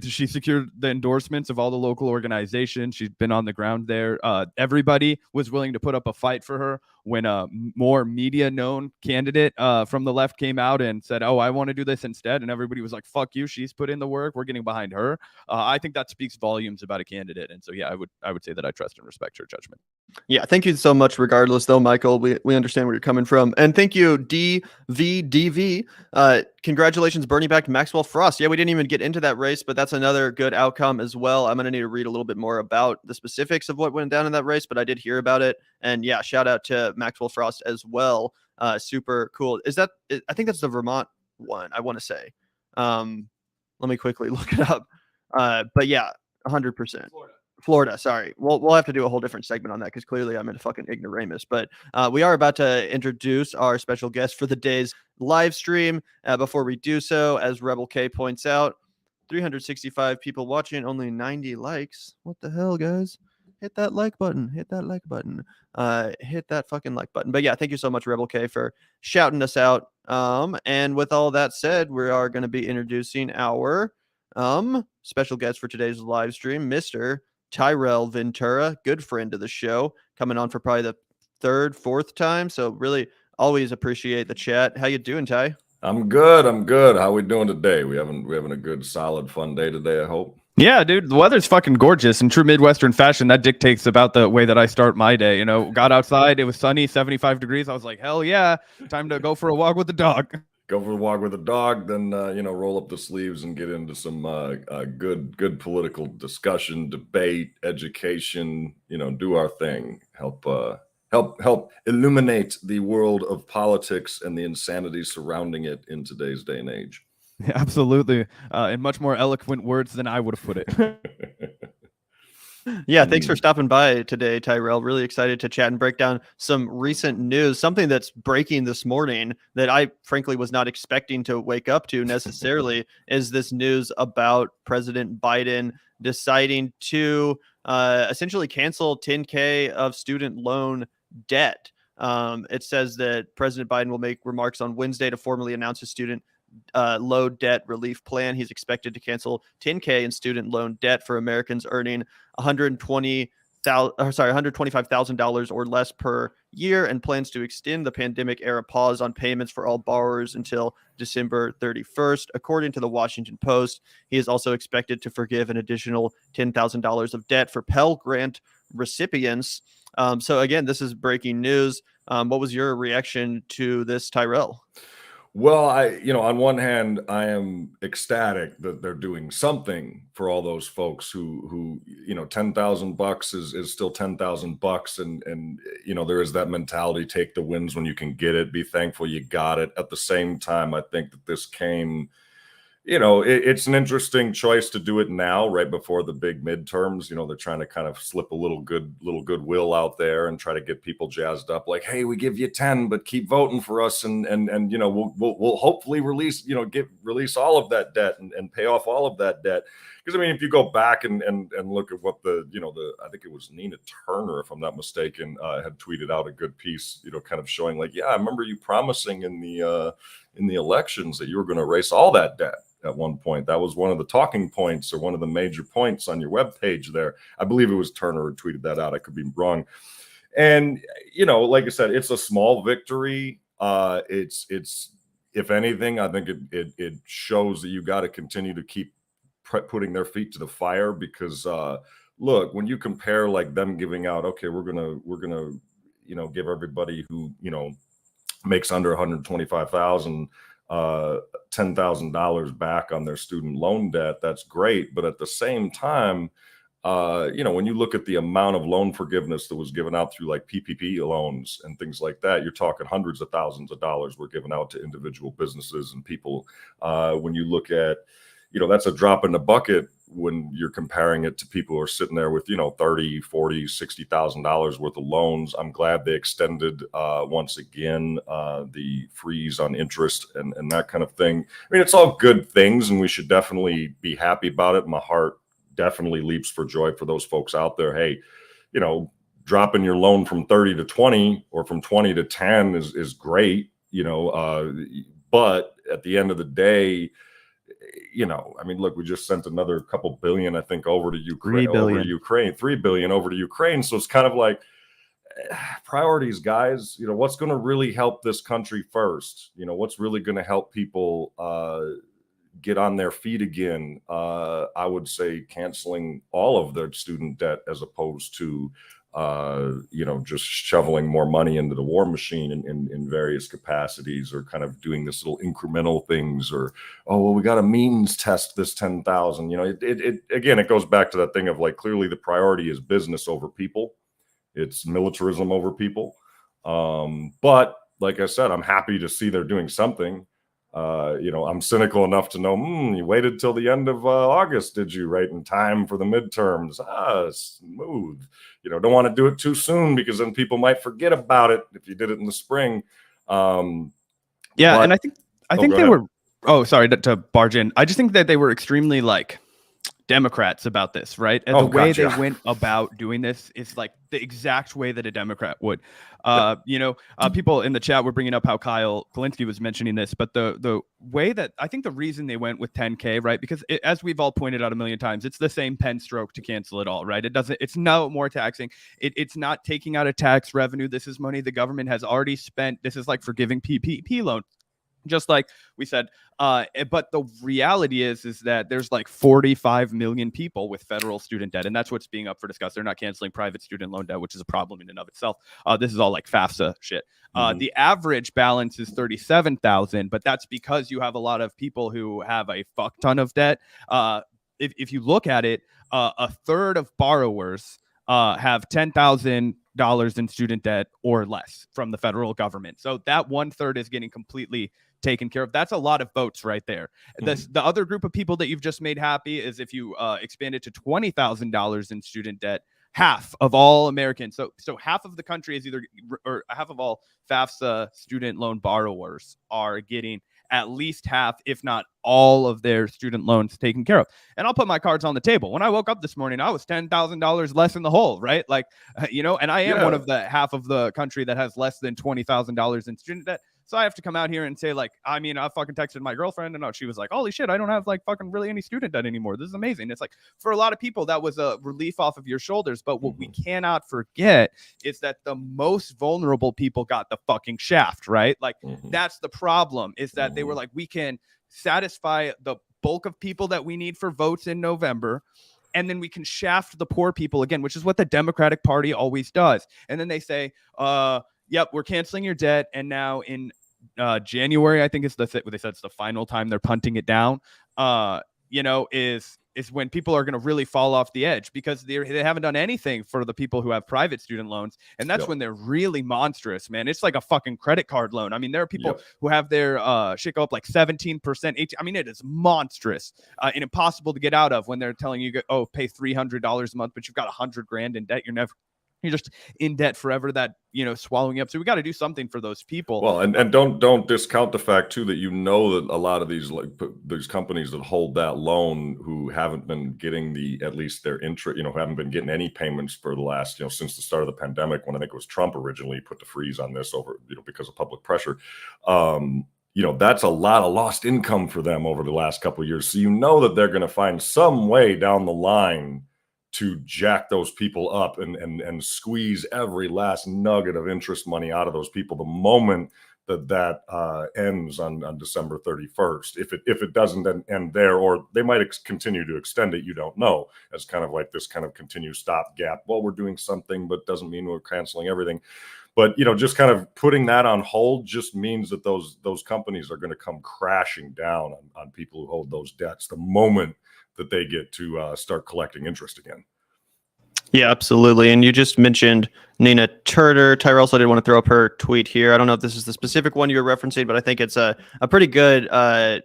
she secured the endorsements of all the local organizations. She's been on the ground there. Everybody was willing to put up a fight for her when a more media known candidate from the left came out and said, oh, I want to do this instead. And everybody was like, fuck you. She's put in the work. We're getting behind her. I think that speaks volumes about a candidate. And so, yeah, I would say that I trust and respect her judgment. Yeah, thank you so much. Regardless, though, Michael, we understand where you're coming from, and thank you, DVDV. Congratulations, Bernie back to Maxwell Frost. Yeah, we didn't even get into that race, but that's another good outcome as well. I'm gonna need to read a little bit more about the specifics of what went down in that race, but I did hear about it, and yeah, shout out to Maxwell Frost as well. Super cool. I think that's the Vermont one, I want to say. Let me quickly look it up. But yeah, 100%. Florida, sorry. We'll have to do a whole different segment on that because clearly I'm a fucking ignoramus. But we are about to introduce our special guest for the day's live stream. Before we do so, as Rebel K points out, 365 people watching, only 90 likes. What the hell, guys? Hit that like button. Hit that like button. Hit that fucking like button. But yeah, thank you so much, Rebel K, for shouting us out. And with all that said, we are going to be introducing our special guest for today's live stream, Mr. Tyrell Ventura, good friend of the show, coming on for probably the third, fourth time. So really always appreciate the chat. How you doing, Ty? I'm good. How we doing today? We having a good, solid, fun day today, I hope. Yeah, dude, the weather's fucking gorgeous. In true Midwestern fashion, that dictates about the way that I start my day. You know, got outside, it was sunny, 75 degrees. I was like, hell yeah, time to go for a walk with the dog. Go for a walk with a dog, then roll up the sleeves and get into some good political discussion, debate, education. Do our thing. Help illuminate the world of politics and the insanity surrounding it in today's day and age. Yeah, absolutely, in much more eloquent words than I would have put it. Yeah, thanks for stopping by today, Tyrell. Really excited to chat and break down some recent news, something that's breaking this morning that I frankly was not expecting to wake up to necessarily is this news about President Biden deciding to essentially cancel $10K of student loan debt. It says that President Biden will make remarks on Wednesday to formally announce his student low debt relief plan. He's expected to cancel $10K in student loan debt for Americans earning $125,000 or less per year, and plans to extend the pandemic era pause on payments for all borrowers until December 31st. According to the Washington Post, he is also expected to forgive an additional $10,000 of debt for Pell Grant recipients. So again, this is breaking news. What was your reaction to this, Tyrell? Well, on one hand, I am ecstatic that they're doing something for all those folks who $10,000 is still $10,000, and there is that mentality: take the wins when you can get it, be thankful you got it. At the same time, I think that this came. It's an interesting choice to do it now, right before the big midterms. They're trying to kind of slip a little goodwill out there and try to get people jazzed up, like, hey, we give you 10, but keep voting for us, and we'll hopefully release all of that debt and pay off all of that debt. Because if you go back and look at what I think it was Nina Turner, if I'm not mistaken, had tweeted out a good piece, kind of showing like, yeah, I remember you promising in the elections that you were going to erase all that debt. At one point, that was one of the talking points, or one of the major points on your webpage there. I believe it was Turner who tweeted that out. I could be wrong. And, like I said, it's a small victory. It's if anything, I think it shows that you got to continue to keep putting their feet to the fire, because look, when you compare like them giving out, okay, we're gonna give everybody who makes under 125,000 $10,000 back on their student loan debt. That's great, but at the same time, when you look at the amount of loan forgiveness that was given out through like PPP loans and things like that, you're talking hundreds of thousands of dollars were given out to individual businesses and people. When you look at, that's a drop in the bucket when you're comparing it to people who are sitting there with, $30, $40, $60,000 worth of loans. I'm glad they extended once again the freeze on interest and that kind of thing. It's all good things, and we should definitely be happy about it. My heart definitely leaps for joy for those folks out there. Hey, dropping your loan from 30 to 20 or from 20 to 10 is great, but at the end of the day, look, we just sent another couple billion, I think, over to Ukraine, $3 billion over to Ukraine. So it's kind of like priorities, guys. What's going to really help this country first? What's really going to help people get on their feet again? I would say canceling all of their student debt as opposed to just shoveling more money into the war machine in various capacities, or kind of doing this little incremental things, or, oh, well, we got to means test this 10,000. It goes back to that thing of like, clearly the priority is business over people. It's militarism over people. But like I said, I'm happy to see they're doing something. I'm cynical enough to know, you waited till the end of August, did you? Right in time for the midterms. Smooth. Don't want to do it too soon, because then people might forget about it if you did it in the spring. And I think they were. Oh, sorry to barge in. I just think that they were extremely like Democrats about this, right? And the way they went about doing this is like the exact way that a Democrat would. People in the chat were bringing up how Kyle Kulinski was mentioning this, but the way that I think the reason they went with 10K, right? Because as we've all pointed out a million times, it's the same pen stroke to cancel it all, right? It's no more taxing. It's not taking out a tax revenue. This is money the government has already spent. This is like forgiving PPP loans. Just like we said, but the reality is that there's like 45 million people with federal student debt, and that's what's being up for discuss. They're not canceling private student loan debt, which is a problem in and of itself. This is all like FAFSA shit. The average balance is 37,000, but that's because you have a lot of people who have a fuck ton of debt. If you look at it, a third of borrowers have $10,000 in student debt or less from the federal government. So that 1/3 is getting completely taken care of. That's a lot of votes right there. The other group of people that you've just made happy is if you expand it to $20,000 in student debt, half of all Americans. So half of the country is half of all FAFSA student loan borrowers are getting at least half, if not all of their student loans taken care of. And I'll put my cards on the table. When I woke up this morning, I was $10,000 less in the hole, right? Like, and I am one of the half of the country that has less than $20,000 in student debt. So I have to come out here and say, like, I fucking texted my girlfriend and she was like, holy shit, I don't have like fucking really any student debt anymore. This is amazing. It's like, for a lot of people, that was a relief off of your shoulders. But what we cannot forget is that the most vulnerable people got the fucking shaft, right? Like, that's the problem, is that they were like, we can satisfy the bulk of people that we need for votes in November, and then we can shaft the poor people again, which is what the Democratic Party always does. And then they say, yep, we're canceling your debt. And now in January, I think what they said, it's the final time they're punting it down, is when people are going to really fall off the edge, because they haven't done anything for the people who have private student loans. And that's when they're really monstrous, man. It's like a fucking credit card loan. I mean, there are people who have their shit go up like 17%. I mean, it is monstrous and impossible to get out of when they're telling you, pay $300 a month, but you've got $100,000 in debt. You're just in debt forever, that, swallowing up. So we got to do something for those people. Well, and don't discount the fact too that that a lot of these companies that hold that loan, who haven't been getting at least their interest, haven't been getting any payments for the last, since the start of the pandemic, when I think it was Trump originally put the freeze on this over, because of public pressure. That's a lot of lost income for them over the last couple of years. So that they're going to find some way down the line to jack those people up and squeeze every last nugget of interest money out of those people the moment that ends on December 31st. If it doesn't then end there, or they might continue to extend it, you don't know, as kind of like this kind of continued stopgap. Well, we're doing something, but doesn't mean we're canceling everything. But just kind of putting that on hold just means that those companies are going to come crashing down on people who hold those debts the moment that they get to start collecting interest again. Yeah, absolutely. And you just mentioned Nina Turner. Tyrell, so I did want to throw up her tweet here. I don't know if this is the specific one you were referencing, but I think it's a pretty good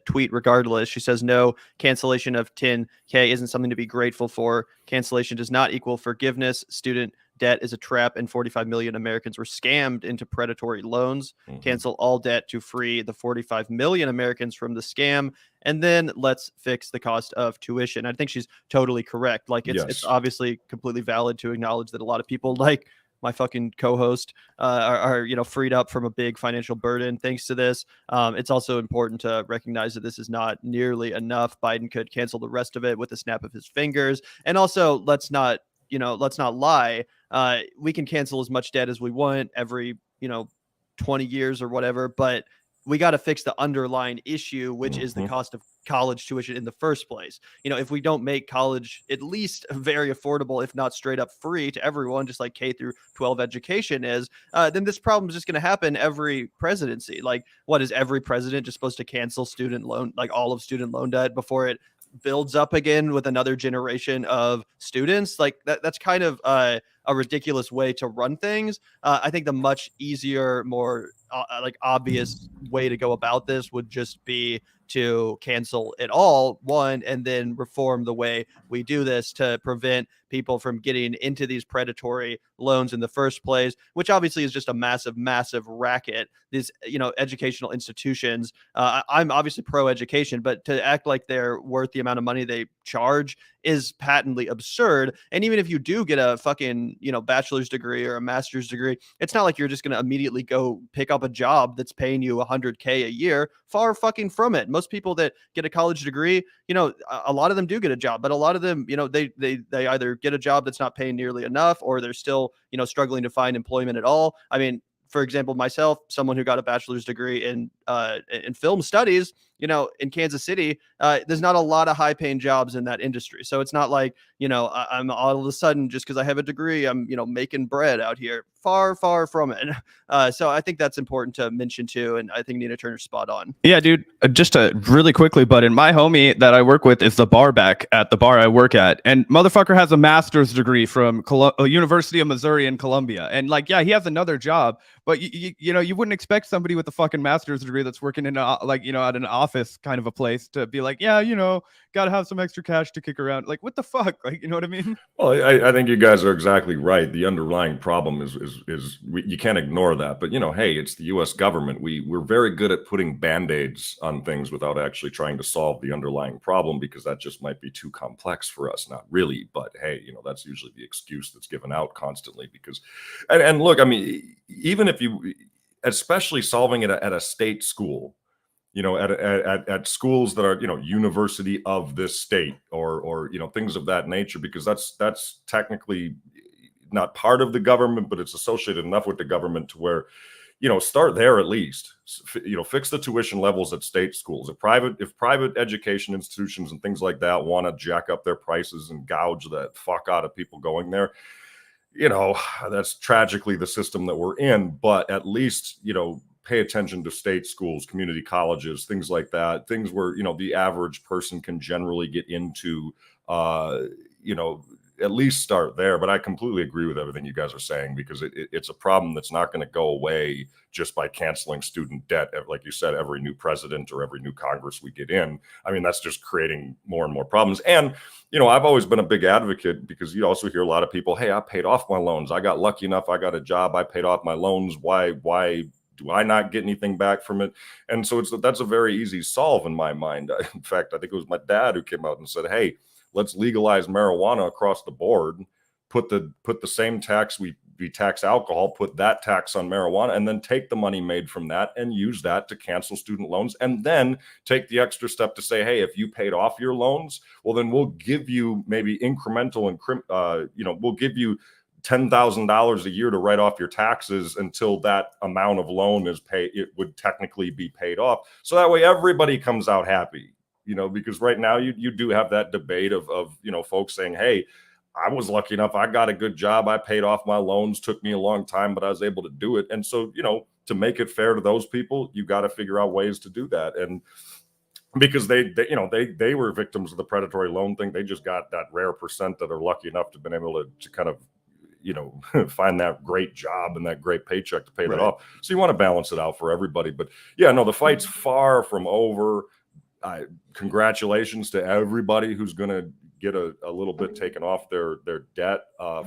tweet regardless. She says, no, cancellation of 10K isn't something to be grateful for. Cancellation does not equal forgiveness. Student debt is a trap, and 45 million Americans were scammed into predatory loans. Cancel all debt to free the 45 million Americans from the scam, and then let's fix the cost of tuition. I think she's totally correct. Like, it's obviously completely valid to acknowledge that a lot of people, like my fucking co-host, are freed up from a big financial burden thanks to this. It's also important to recognize that this is not nearly enough. Biden could cancel the rest of it with a snap of his fingers. And also, let's not lie. We can cancel as much debt as we want every 20 years or whatever, but we got to fix the underlying issue, which is the cost of college tuition in the first place. If we don't make college at least very affordable, if not straight up free to everyone, just like K through 12 education is, then this problem is just going to happen every presidency. Like, what is every president just supposed to cancel student loan, like all of student loan debt before it builds up again with another generation of students? Like, that's kind of a ridiculous way to run things. I think the much easier, more obvious way to go about this would just be to cancel it all, one, and then reform the way we do this to prevent people from getting into these predatory loans in the first place, which obviously is just a massive, massive racket. These, educational institutions, I'm obviously pro-education, but to act like they're worth the amount of money they charge is patently absurd. And even if you do get a fucking, bachelor's degree or a master's degree, it's not like you're just going to immediately go pick up a job that's paying you $100K a year. Far fucking from it. Most people that get a college degree, a lot of them do get a job, but a lot of them, they either get a job that's not paying nearly enough, or they're still, struggling to find employment at all. I mean, for example, myself, someone who got a bachelor's degree in film studies, in Kansas City, there's not a lot of high paying jobs in that industry. So it's not like, I'm all of a sudden, just because I have a degree, I'm, making bread out here. Far, far from it. So I think that's important to mention too. And I think Nina Turner's spot on. Yeah, dude, just really quickly, but in my homie that I work with is the bar back at the bar I work at. And motherfucker has a master's degree from University of Missouri in Columbia. And he has another job, but you wouldn't expect somebody with a fucking master's degree that's working in at an office kind of a place to be like, got to have some extra cash to kick around. Like, what the fuck? Like, you know what I mean? Well, I think you guys are exactly right. The underlying problem is you can't ignore that. But hey, it's the U.S. government. We're very good at putting band-aids on things without actually trying to solve the underlying problem, because that just might be too complex for us. Not really, but hey, that's usually the excuse that's given out constantly. Because, and look, I mean, even if you, especially solving it at a state school, at schools that are, university of this state, or things of that nature, because that's technically not part of the government, but it's associated enough with the government to where, start there at least. Fix the tuition levels at state schools. If private education institutions and things like that want to jack up their prices and gouge the fuck out of people going there, that's tragically the system that we're in. But at least, pay attention to state schools, community colleges, things like that, things where, the average person can generally get into, at least start there. But I completely agree with everything you guys are saying, because it's a problem that's not going to go away just by canceling student debt. Like you said, every new president or every new Congress we get in, I mean, that's just creating more and more problems. And, I've always been a big advocate, because you also hear a lot of people, hey, I paid off my loans. I got lucky enough. I got a job. I paid off my loans. Why do I not get anything back from it? And so that's a very easy solve in my mind. In fact, I think it was my dad who came out and said, hey, let's legalize marijuana across the board, put the same tax we tax alcohol, put that tax on marijuana, and then take the money made from that and use that to cancel student loans. And then take the extra step to say, hey, if you paid off your loans, well, then we'll give you maybe incremental and, we'll give you $10,000 a year to write off your taxes until that amount of loan is paid. It would technically be paid off. So that way everybody comes out happy. Because right now you do have that debate of folks saying, hey, I was lucky enough. I got a good job. I paid off my loans. Took me a long time, but I was able to do it. And so, to make it fair to those people, you got to figure out ways to do that. And because they were victims of the predatory loan thing. They just got that rare percent that are lucky enough to have been able to kind of find that great job and that great paycheck to pay that off. So you want to balance it out for everybody. But yeah, no, the fight's far from over. Congratulations to everybody who's going to get a little bit taken off their debt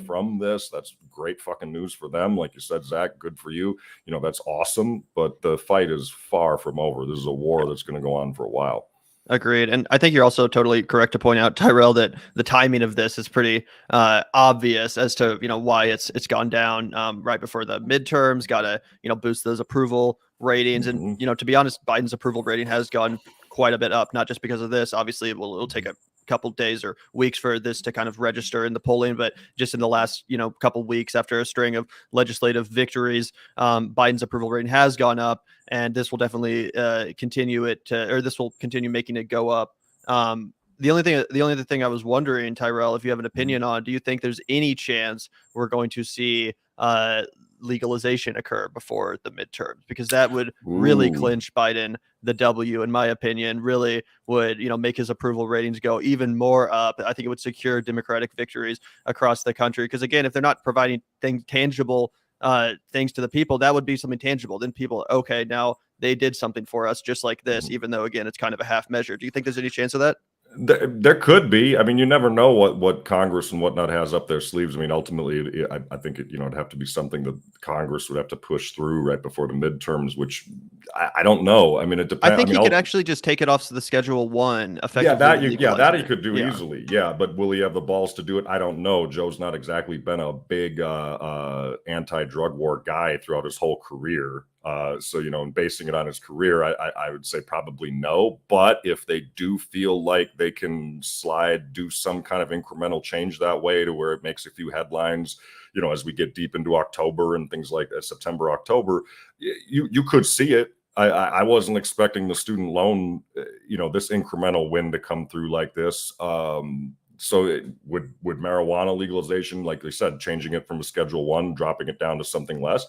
from this. That's great fucking news for them. Like you said, Zach, good for you. That's awesome. But the fight is far from over. This is a war that's going to go on for a while. Agreed. And I think you're also totally correct to point out, Tyrell, that the timing of this is pretty obvious as to, why it's gone down right before the midterms, got to, boost those approval ratings. And, to be honest, Biden's approval rating has gone quite a bit up, not just because of this. Obviously, it'll take a couple days or weeks for this to kind of register in the polling, but just in the last couple weeks after a string of legislative victories, Biden's approval rating has gone up, and this will definitely this will continue making it go up. The only other thing I was wondering, Tyrell, if you have an opinion on, do you think there's any chance we're going to see legalization occur before the midterms? Because that would really clinch Biden the W, in my opinion. Really would make his approval ratings go even more up. I think it would secure Democratic victories across the country, because again, if they're not providing tangible things to the people, that would be something tangible. Then people, okay, now they did something for us, just like this, even though again it's kind of a half measure. Do you think there's any chance of that? There could be. I mean, you never know what Congress and whatnot has up their sleeves. I mean, ultimately, I think it'd have to be something that Congress would have to push through right before the midterms, which I don't know. I mean, it depends. I think he could actually just take it off to the Schedule 1 effectively. That he could do easily. Yeah, but will he have the balls to do it? I don't know. Joe's not exactly been a big anti-drug war guy throughout his whole career. So, and basing it on his career, I would say probably no. But if they do feel like they can do some kind of incremental change that way to where it makes a few headlines, as we get deep into October and things like that, September, October, you could see it. I wasn't expecting the student loan, this incremental win to come through like this. So would marijuana legalization, like they said, changing it from a Schedule 1, dropping it down to something less,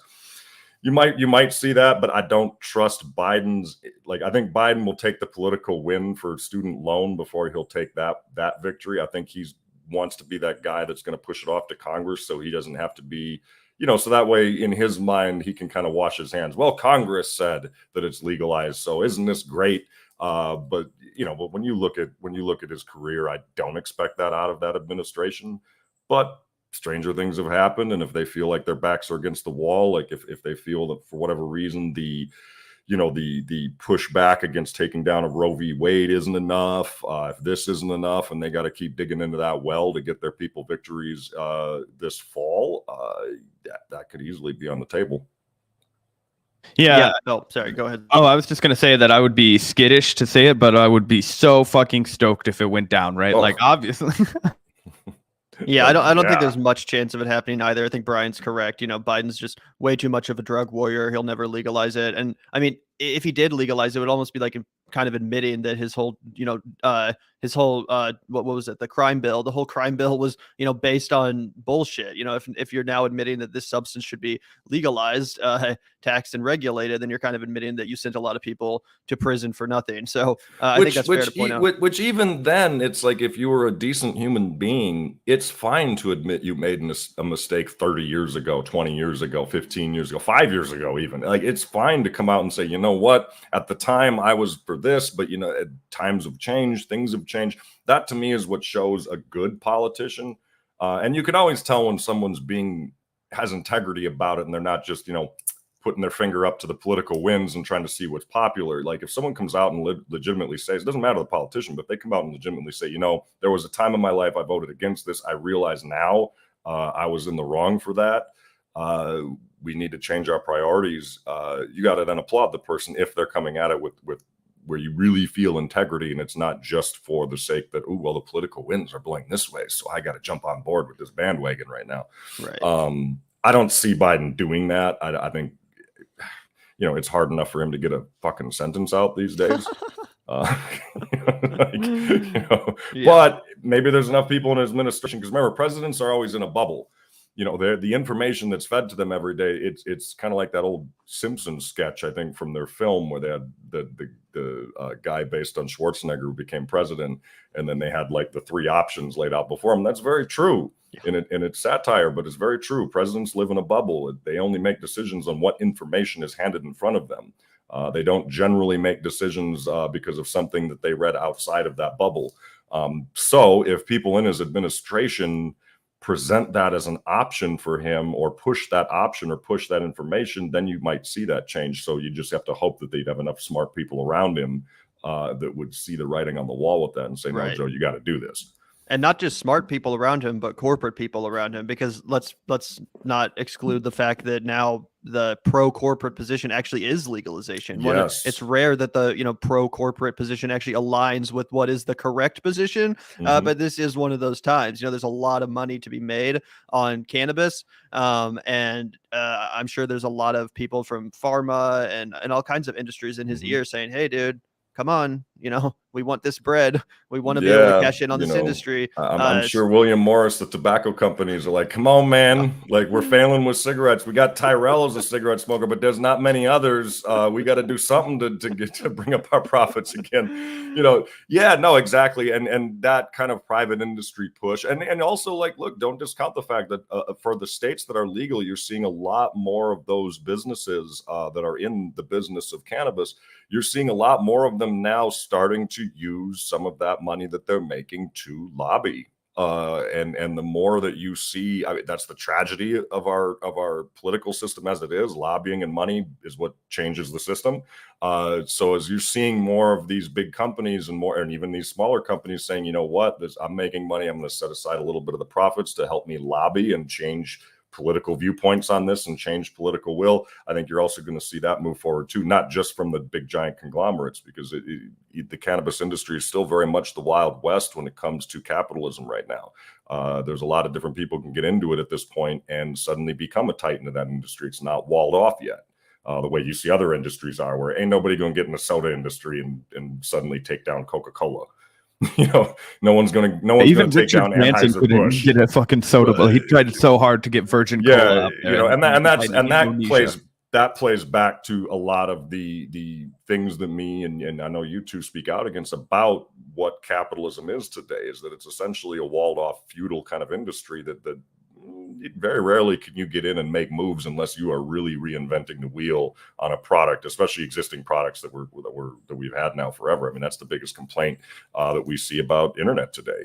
you might see that, but I don't trust Biden's. I think Biden will take the political win for student loan before he'll take that victory. I think he wants to be that guy that's going to push it off to Congress, so he doesn't have to be, so that way in his mind he can kind of wash his hands. Well, Congress said that it's legalized, so isn't this great? But when you look at his career, I don't expect that out of that administration. But stranger things have happened, and if they feel like their backs are against the wall, like if they feel that for whatever reason the pushback against taking down of Roe v. Wade isn't enough, if this isn't enough, and they got to keep digging into that well to get their people victories this fall, that could easily be on the table. Yeah. Oh, sorry. Go ahead. Oh, I was just gonna say that I would be skittish to say it, but I would be so fucking stoked if it went down, right? Oh. Like, obviously. Yeah, I don't think Yeah. there's much chance of it happening either. I think Brian's correct. Biden's just way too much of a drug warrior. He'll never legalize it. And I mean, if he did legalize it, it would almost be like kind of admitting that his whole, what was it? The whole crime bill was, based on bullshit. If you're now admitting that this substance should be legalized, taxed and regulated, then you're kind of admitting that you sent a lot of people to prison for nothing. So I think that's fair to point out. Which even then, it's like if you were a decent human being, it's fine to admit you made a mistake 30 years ago, 20 years ago, 15 years ago, 5 years ago, even. Like, it's fine to come out and say, you know what, at the time I was for this, but times have changed, things have changed. That to me is what shows a good politician. And you can always tell when someone's has integrity about it, and they're not just, putting their finger up to the political winds and trying to see what's popular. Like, if someone comes out and legitimately says, it doesn't matter the politician, but if they come out and legitimately say, there was a time in my life I voted against this. I realize now I was in the wrong for that. We need to change our priorities. You got to then applaud the person if they're coming at it with where you really feel integrity, and it's not just for the sake that, oh, well, the political winds are blowing this way, so I got to jump on board with this bandwagon right now. Right. I don't see Biden doing that. I think, it's hard enough for him to get a fucking sentence out these days. But maybe there's enough people in his administration, because remember, presidents are always in a bubble. The information that's fed to them every day, it's kind of like that old Simpsons sketch, I think, from their film, where they had the guy based on Schwarzenegger who became president, and then they had like the three options laid out before him. That's very true. Yeah. And it's satire, but it's very true. Presidents live in a bubble. They only make decisions on what information is handed in front of them. They don't generally make decisions because of something that they read outside of that bubble. So if people in his administration present that as an option for him, or push that option or push that information, then you might see that change. So you just have to hope that they'd have enough smart people around him that would see the writing on the wall with that and say, no, Joe, you got to do this. And not just smart people around him, but corporate people around him, because let's not exclude the fact that now the pro-corporate position actually is legalization. Yes. It's rare that the pro-corporate position actually aligns with what is the correct position, but this is one of those times. There's a lot of money to be made on cannabis, and I'm sure there's a lot of people from pharma and all kinds of industries in his ear saying, hey, dude, come on, we want this bread. We want to be able to cash in on this industry. I'm sure William Morris, the tobacco companies, are like, come on, man. Like, we're failing with cigarettes. We got Tyrell as a cigarette smoker, but there's not many others. We got to do something to bring up our profits again. Yeah, no, exactly. And that kind of private industry push. And also, like, look, don't discount the fact that for the states that are legal, you're seeing a lot more of those businesses that are in the business of cannabis. You're seeing a lot more of them now starting to use some of that money that they're making to lobby. And the more that you see, that's the tragedy of our political system as it is. Lobbying and money is what changes the system. So as you're seeing more of these big companies and even these smaller companies saying, you know what, I'm making money, I'm going to set aside a little bit of the profits to help me lobby and change political viewpoints on this and change political will, I think you're also going to see that move forward too, not just from the big giant conglomerates, because the cannabis industry is still very much the Wild West when it comes to capitalism right now. There's a lot of different people who can get into it at this point and suddenly become a titan of that industry. It's not walled off yet. The way you see other industries are, where ain't nobody going to get in the soda industry and suddenly take down Coca-Cola. No one's gonna even take Richard down Branson couldn't Anheuser-Busch. get a fucking soda, but he tried so hard to get Virgin Cola up there. That plays back to a lot of the things that me and I know you two speak out against about what capitalism is today, is that it's essentially a walled off feudal kind of industry that very rarely can you get in and make moves unless you are really reinventing the wheel on a product, especially existing products that we've had now forever. I mean, that's the biggest complaint that we see about internet today.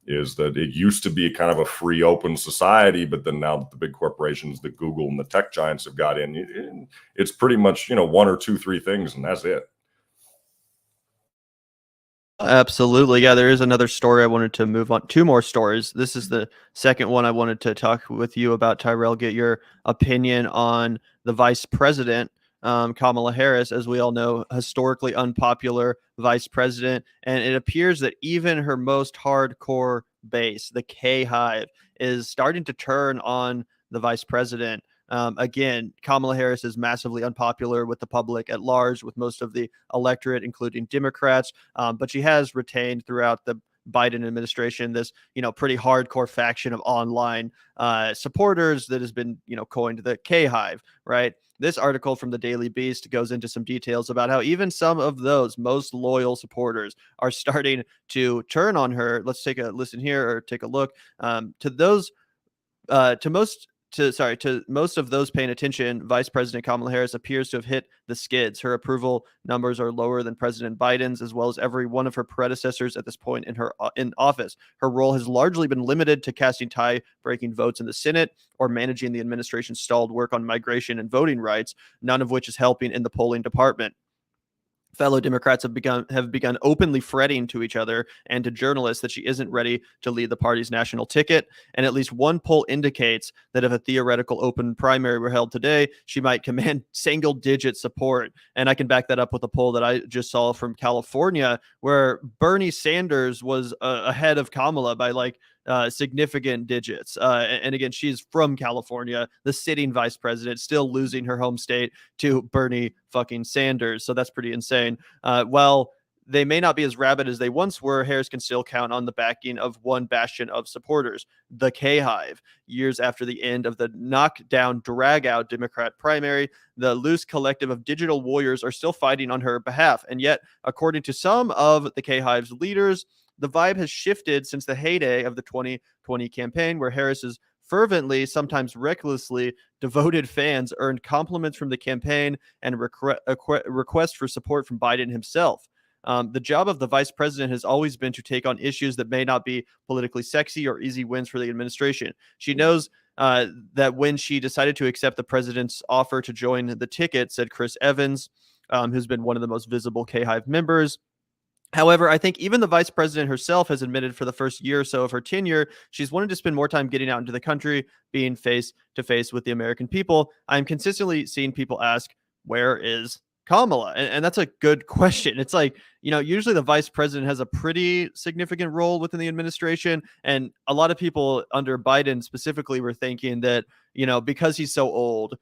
is that it used to be kind of a free, open society, but then now that the big corporations, the Google and the tech giants have got in, it's pretty much, one or two, three things, and that's it. Absolutely. Yeah, there is another story I wanted to move on. Two more stories. This is the second one I wanted to talk with you about, Tyrell, get your opinion on the vice president, Kamala Harris, as we all know, historically unpopular vice president. And it appears that even her most hardcore base, the K-Hive, is starting to turn on the vice president. Again, Kamala Harris is massively unpopular with the public at large, with most of the electorate, including Democrats. But she has retained throughout the Biden administration this, pretty hardcore faction of online supporters that has been, coined the K-Hive, right? This article from the Daily Beast goes into some details about how even some of those most loyal supporters are starting to turn on her. Let's take a listen here, or take a look. To most of those paying attention, Vice President Kamala Harris appears to have hit the skids. Her approval numbers are lower than President Biden's, as well as every one of her predecessors at this point in office. Her role has largely been limited to casting tie-breaking votes in the Senate or managing the administration's stalled work on migration and voting rights, none of which is helping in the polling department. Fellow Democrats have begun openly fretting to each other and to journalists that she isn't ready to lead the party's national ticket. And at least one poll indicates that if a theoretical open primary were held today, she might command single-digit support. And I can back that up with a poll that I just saw from California, where Bernie Sanders was ahead of Kamala by significant digits. And again, she's from California, the sitting vice president, still losing her home state to Bernie fucking Sanders. So that's pretty insane. While they may not be as rabid as they once were, Harris can still count on the backing of one bastion of supporters, the K-Hive. Years after the end of the knockdown, drag-out Democrat primary, the loose collective of digital warriors are still fighting on her behalf. And yet, according to some of the K-Hive's leaders, the vibe has shifted since the heyday of the 2020 campaign, where Harris's fervently, sometimes recklessly devoted fans earned compliments from the campaign and requests for support from Biden himself. The job of the vice president has always been to take on issues that may not be politically sexy or easy wins for the administration. She knows that when she decided to accept the president's offer to join the ticket, said Chris Evans, who's been one of the most visible K-Hive members. However, I think even the vice president herself has admitted for the first year or so of her tenure, she's wanted to spend more time getting out into the country, being face to face with the American people. I'm consistently seeing people ask, where is Kamala? And that's a good question. It's like, usually the vice president has a pretty significant role within the administration. And a lot of people under Biden specifically were thinking that, because he's so old,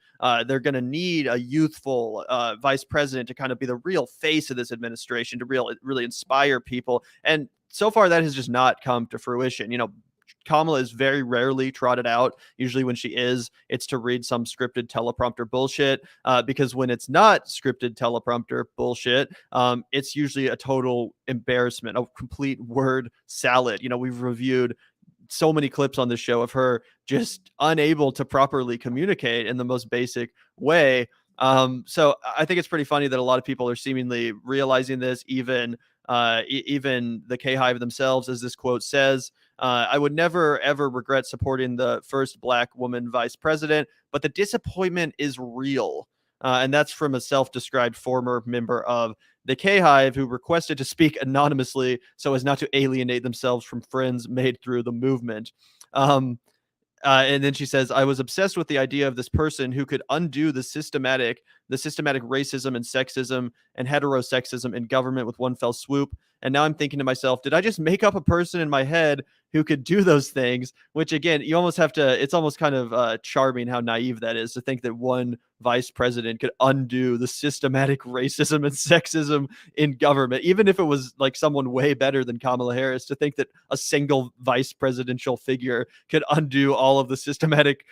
they're going to need a youthful vice president to kind of be the real face of this administration, to really inspire people. And so far, that has just not come to fruition. Kamala is very rarely trotted out. Usually when she is, it's to read some scripted teleprompter bullshit, because when it's not scripted teleprompter bullshit, it's usually a total embarrassment, a complete word salad. We've reviewed so many clips on this show of her just unable to properly communicate in the most basic way. So I think it's pretty funny that a lot of people are seemingly realizing this, even the K-Hive themselves, as this quote says. I would never, ever regret supporting the first Black woman vice president, but the disappointment is real. And that's from a self-described former member of the K-Hive who requested to speak anonymously so as not to alienate themselves from friends made through the movement. And then she says, I was obsessed with the idea of this person who could undo the systematic racism and sexism and heterosexism in government with one fell swoop. And now I'm thinking to myself, did I just make up a person in my head who could do those things? Which, again, you almost have to, it's almost kind of charming how naive that is, to think that one vice president could undo the systematic racism and sexism in government, even if it was like someone way better than Kamala Harris. To think that a single vice presidential figure could undo all of the systematic,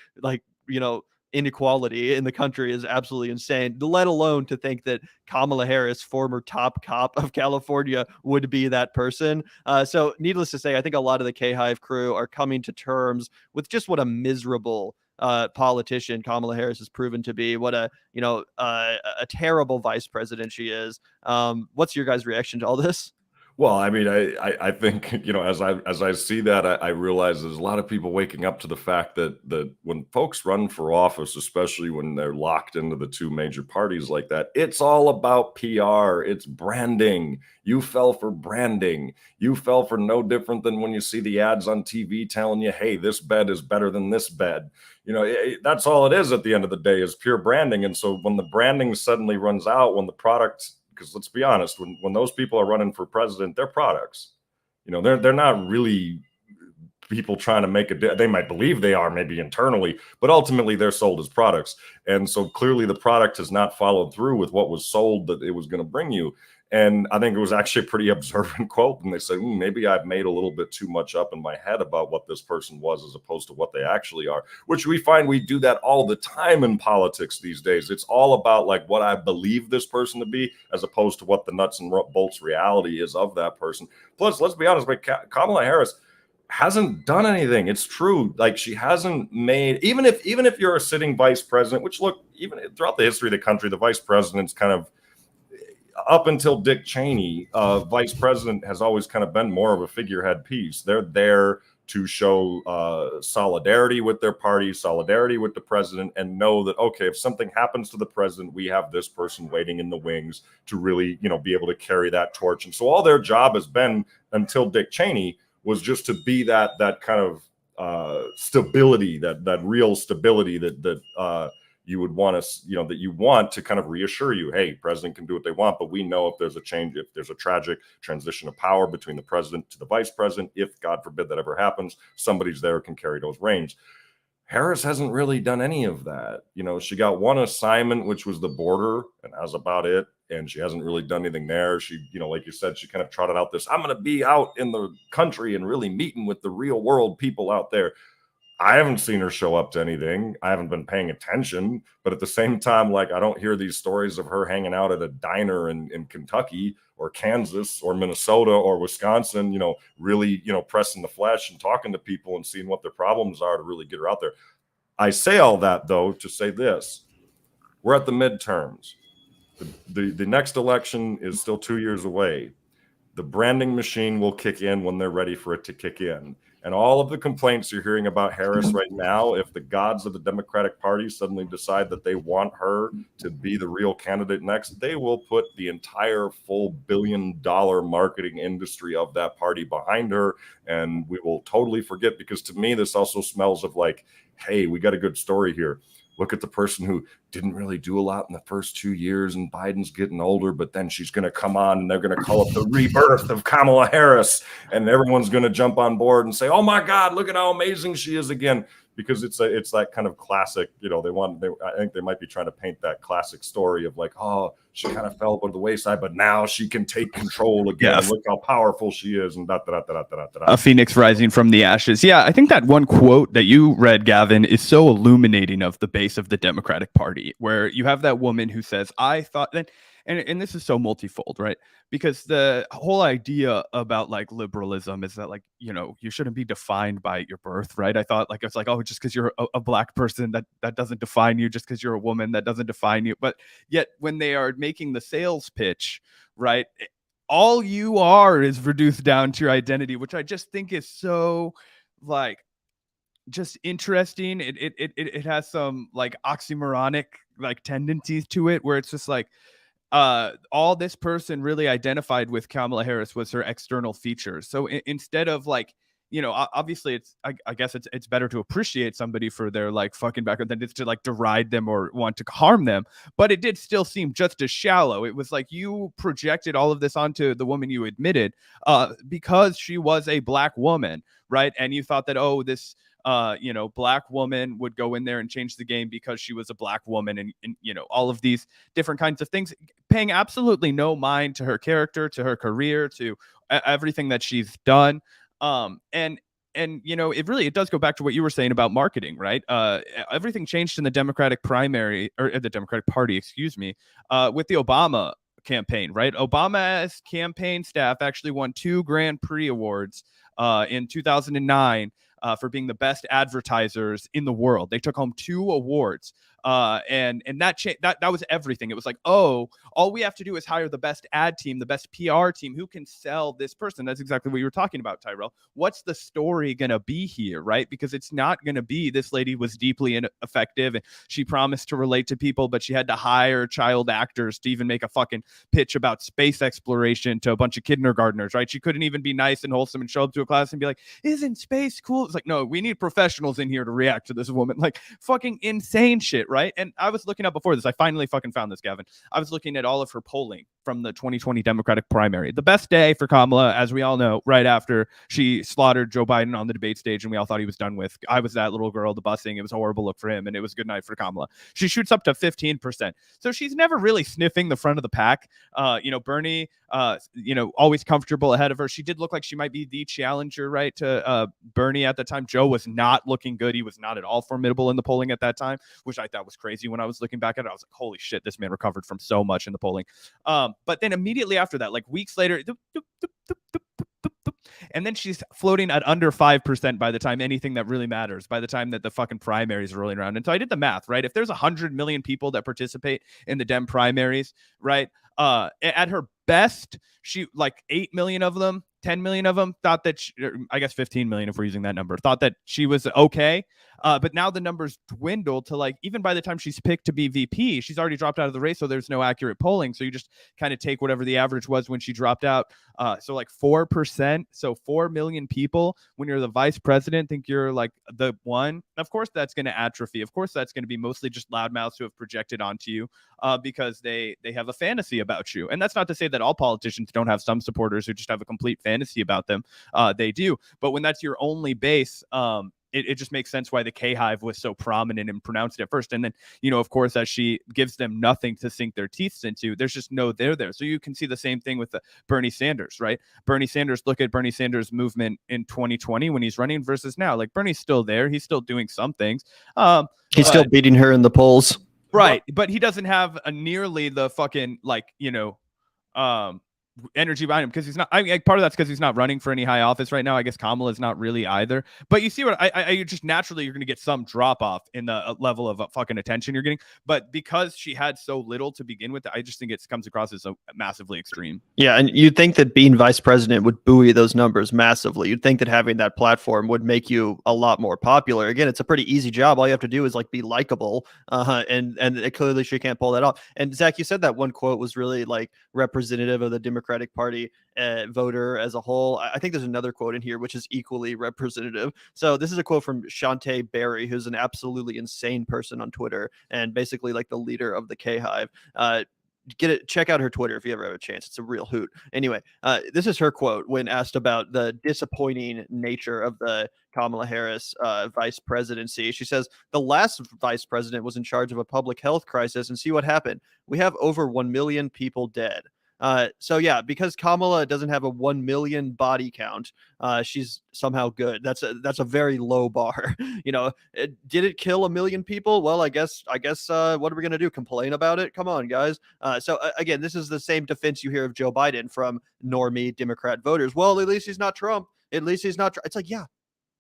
inequality in the country is absolutely insane, let alone to think that Kamala Harris, former top cop of California, would be that person. So needless to say, I think a lot of the K-Hive crew are coming to terms with just what a miserable politician Kamala Harris has proven to be, what a terrible vice president she is. What's your guys' reaction to all this? Well, I mean, I think, as I see that, I realize there's a lot of people waking up to the fact that when folks run for office, especially when they're locked into the two major parties like that, it's all about PR. It's branding. You fell for branding. You fell for no different than when you see the ads on TV telling you, hey, this bed is better than this bed. That's all it is at the end of the day, is pure branding. And so when the branding suddenly runs out, when the product, because let's be honest, when those people are running for president, they're products. They're not really people trying to make they might believe they are, maybe internally, but ultimately they're sold as products. And so clearly the product has not followed through with what was sold that it was going to bring you. And I think it was actually a pretty observant quote. And they said, maybe I've made a little bit too much up in my head about what this person was as opposed to what they actually are, which we find we do that all the time in politics these days. It's all about like what I believe this person to be, as opposed to what the nuts and bolts reality is of that person. Plus, let's be honest, like Kamala Harris hasn't done anything. It's true. Like, she hasn't made, even if you're a sitting vice president, which, look, even throughout the history of the country, the vice president's kind of, up until Dick Cheney, vice president has always kind of been more of a figurehead piece. They're there to show solidarity with their party, solidarity with the president, and know that, okay, if something happens to the president, we have this person waiting in the wings to really, be able to carry that torch. And so all their job has been, until Dick Cheney, was just to be that kind of stability, that real stability that you would want to, that you want to kind of reassure you, hey, president can do what they want, but we know if there's a change, if there's a tragic transition of power between the president to the vice president, if God forbid that ever happens, somebody's there who can carry those reins. Harris hasn't really done any of that. She got one assignment, which was the border, and that was about it. And she hasn't really done anything there. She, like you said, she kind of trotted out this, I'm going to be out in the country and really meeting with the real world people out there. I haven't seen her show up to anything. I haven't been paying attention, but at the same time, like, I don't hear these stories of her hanging out at a diner in Kentucky or Kansas or Minnesota or Wisconsin, really, pressing the flesh and talking to people and seeing what their problems are to really get her out there. I say all that, though, to say this: we're at the midterms. The next election is still 2 years away. The branding machine will kick in when they're ready for it to kick in. And all of the complaints you're hearing about Harris right now, if the gods of the Democratic Party suddenly decide that they want her to be the real candidate next, they will put the entire full billion-dollar marketing industry of that party behind her. And we will totally forget, because to me, this also smells of like, hey, we got a good story here. Look at the person who didn't really do a lot in the first 2 years, and Biden's getting older, but then she's going to come on and they're going to call it the rebirth of Kamala Harris. And everyone's going to jump on board and say, oh my God, look at how amazing she is again. Because it's that kind of classic, I think they might be trying to paint that classic story of like, oh, she kind of fell by the wayside, but now she can take control again. Yeah. Look how powerful she is, and a phoenix rising from the ashes. Yeah, I think that one quote that you read, Gavin, is so illuminating of the base of the Democratic Party, where you have that woman who says, I thought that, and this is so multifold, right? Because the whole idea about like liberalism is that, like, you shouldn't be defined by your birth, right? I thought, like, it's like, oh, just because you're a black person, that doesn't define you. Just because you're a woman, that doesn't define you. But yet when they are making the sales pitch, right, all you are is reduced down to your identity, which I just think is so, like, just interesting. It has some like oxymoronic like tendencies to it, where it's just like, all this person really identified with Kamala Harris was her external features. So instead of like, obviously it's, I guess it's better to appreciate somebody for their like fucking background than just to like deride them or want to harm them. But it did still seem just as shallow. It was like you projected all of this onto the woman you admitted, because she was a black woman, right? And you thought that, oh, this black woman would go in there and change the game because she was a black woman, and all of these different kinds of things, paying absolutely no mind to her character, to her career, to everything that she's done. And it does go back to what you were saying about marketing, right? Everything changed in the Democratic primary, or the Democratic Party, excuse me, with the Obama campaign, right? Obama's campaign staff actually won 2 Grand Prix awards in 2009 for being the best advertisers in the world. They took home 2 awards. And that was everything. It was like, oh, all we have to do is hire the best ad team, the best PR team who can sell this person. That's exactly what you were talking about, Tyrell. What's the story going to be here, right? Because it's not going to be this lady was deeply ineffective and she promised to relate to people, but she had to hire child actors to even make a fucking pitch about space exploration to a bunch of kindergartners, right? She couldn't even be nice and wholesome and show up to a class and be like, isn't space cool? It's like, no, we need professionals in here to react to this woman. Like, fucking insane shit, right? And I was looking up before this. I finally fucking found this, Gavin. I was looking at all of her polling from the 2020 Democratic primary. The best day for Kamala, as we all know, right after she slaughtered Joe Biden on the debate stage and we all thought he was done with. I was that little girl, the busing. It was a horrible look for him, and it was a good night for Kamala. She shoots up to 15%. So she's never really sniffing the front of the pack. Bernie, always comfortable ahead of her. She did look like she might be the challenger, right, to Bernie at the time. Joe was not looking good. He was not at all formidable in the polling at that time, which I thought was crazy when I was looking back at it. I was like, holy shit, this man recovered from so much in the polling. But then immediately after that, like weeks later, and then she's floating at under 5% by the time anything that really matters, by the time that the fucking primaries are rolling around. And so I did the math, right? If there's 100 million people that participate in the Dem primaries, right? At her best, she like 8 million of them, 10 million of them thought that, I guess 15 million if we're using that number, thought that she was okay. But now the numbers dwindled to like, even by the time she's picked to be VP, she's already dropped out of the race. So there's no accurate polling. So you just kind of take whatever the average was when she dropped out. So like 4%. So 4 million people when you're the vice president think you're like the one. Of course, that's going to atrophy. Of course, that's going to be mostly just loudmouths who have projected onto you because they have a fantasy about you. And that's not to say that all politicians don't have some supporters who just have a complete fantasy about them. They do. But when that's your only base, it just makes sense why the K-Hive was so prominent and pronounced at first. And then, of course, as she gives them nothing to sink their teeth into, there's just no there there. So you can see the same thing with Bernie Sanders, right? Bernie Sanders, look at Bernie Sanders' movement in 2020 when he's running versus now. Like, Bernie's still there. He's still doing some things. He's still beating her in the polls. Right. But he doesn't have nearly the fucking, energy behind him because he's not. I mean, part of that's because he's not running for any high office right now. I guess Kamala's not really either. But you see what I just naturally you're going to get some drop off in the level of fucking attention you're getting. But because she had so little to begin with, I just think it comes across as so massively extreme. Yeah, and you'd think that being vice president would buoy those numbers massively. You'd think that having that platform would make you a lot more popular. Again, it's a pretty easy job. All you have to do is like be likable, and clearly she can't pull that off. And Zach, you said that one quote was really like representative of the Democratic Party voter as a whole. I think there's another quote in here which is equally representative. So this is a quote from Shantae Berry, who's an absolutely insane person on Twitter and basically like the leader of the K-Hive. Check out her Twitter if you ever have a chance. It's a real hoot. Anyway, this is her quote when asked about the disappointing nature of the Kamala Harris vice presidency. She says, the last vice president was in charge of a public health crisis, and see what happened. We have over 1 million people dead. So yeah, because Kamala doesn't have a 1 million body count, she's somehow good. That's a very low bar. Did it kill 1 million people? Well, I guess what are we going to do? Complain about it? Come on, guys. So again, this is the same defense you hear of Joe Biden from normie Democrat voters. Well, at least he's not Trump. At least he's not. It's like, yeah,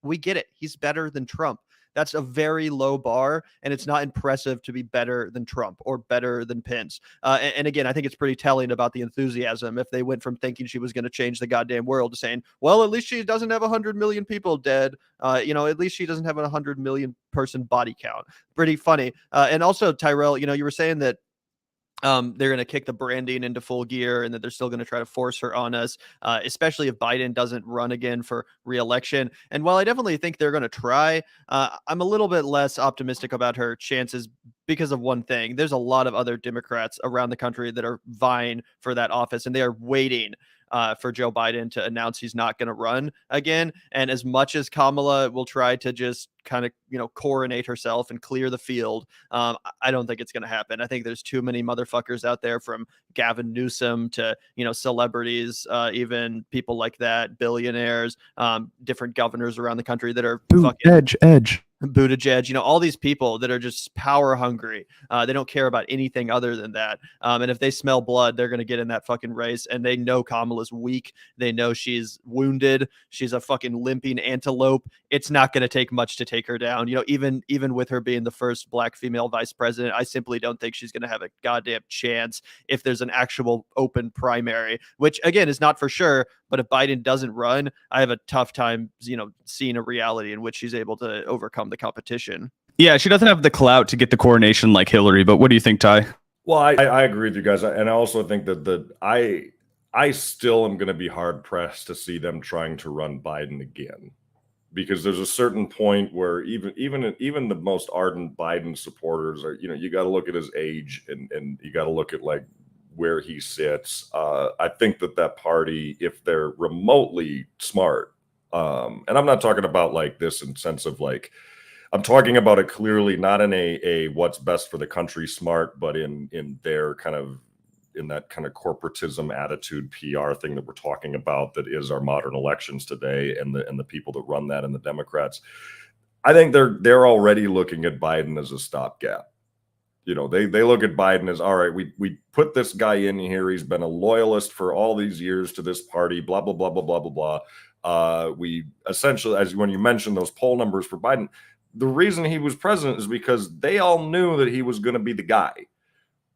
we get it. He's better than Trump. That's a very low bar, and it's not impressive to be better than Trump or better than Pence. And again, I think it's pretty telling about the enthusiasm if they went from thinking she was going to change the goddamn world to saying, well, at least she doesn't have 100 million people dead. At least she doesn't have a 100 million person body count. Pretty funny. And also, Tyrell, you were saying that they're going to kick the branding into full gear and that they're still going to try to force her on us, especially if Biden doesn't run again for re-election. And while I definitely think they're going to try, I'm a little bit less optimistic about her chances because of one thing. There's a lot of other Democrats around the country that are vying for that office, and they are waiting for Joe Biden to announce he's not going to run again. And as much as Kamala will try to just kind of, coronate herself and clear the field, I don't think it's going to happen. I think there's too many motherfuckers out there, from Gavin Newsom to, celebrities, even people like that, billionaires, different governors around the country that are fucking edge. Buttigieg, all these people that are just power hungry. They don't care about anything other than that. And if they smell blood, they're going to get in that fucking race. And they know Kamala's weak. They know she's wounded. She's a fucking limping antelope. It's not going to take much to take her down. Even with her being the first black female vice president, I simply don't think she's going to have a goddamn chance if there's an actual open primary, which again is not for sure. But if Biden doesn't run, I have a tough time, seeing a reality in which she's able to overcome the competition. Yeah, she doesn't have the clout to get the coronation like Hillary. But what do you think, Ty? Well, I agree with you guys, and I also think that I still am going to be hard pressed to see them trying to run Biden again, because there's a certain point where even the most ardent Biden supporters are, you got to look at his age and you got to look at like where he sits. I think that party, if they're remotely smart, and I'm not talking about like this in sense of like, I'm talking about it clearly not in a what's best for the country smart, but in their kind of, in that kind of corporatism attitude PR thing that we're talking about, that is our modern elections today, and the people that run that and the Democrats. I think they're already looking at Biden as a stopgap. They look at Biden as, all right, we put this guy in here. He's been a loyalist for all these years to this party, blah, blah, blah, blah, blah, blah, blah. We essentially, as when you mentioned those poll numbers for Biden, the reason he was president is because they all knew that he was going to be the guy.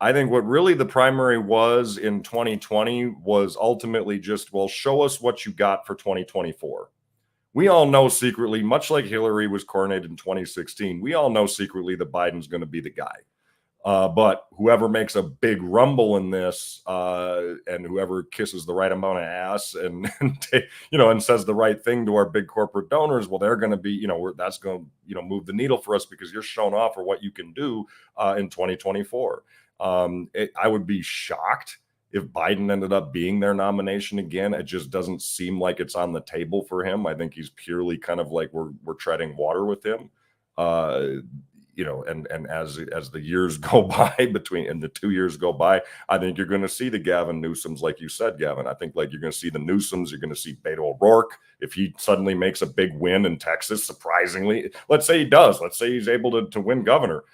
I think what really the primary was in 2020 was ultimately just, well, show us what you got for 2024. We all know secretly, much like Hillary was coronated in 2016, we all know secretly that Biden's going to be the guy. But whoever makes a big rumble in this, and whoever kisses the right amount of ass and says the right thing to our big corporate donors, well, they're going to be, that's going to, move the needle for us, because you're showing off for what you can do in 2024. I would be shocked if Biden ended up being their nomination again. It just doesn't seem like it's on the table for him. I think he's purely kind of like we're treading water with him. And as the years go by and the 2 years go by, I think you're going to see the Gavin Newsoms, like you said, Gavin. I think like you're going to see the Newsoms, you're going to see Beto O'Rourke. If he suddenly makes a big win in Texas, surprisingly, let's say he does, let's say he's able to win governor.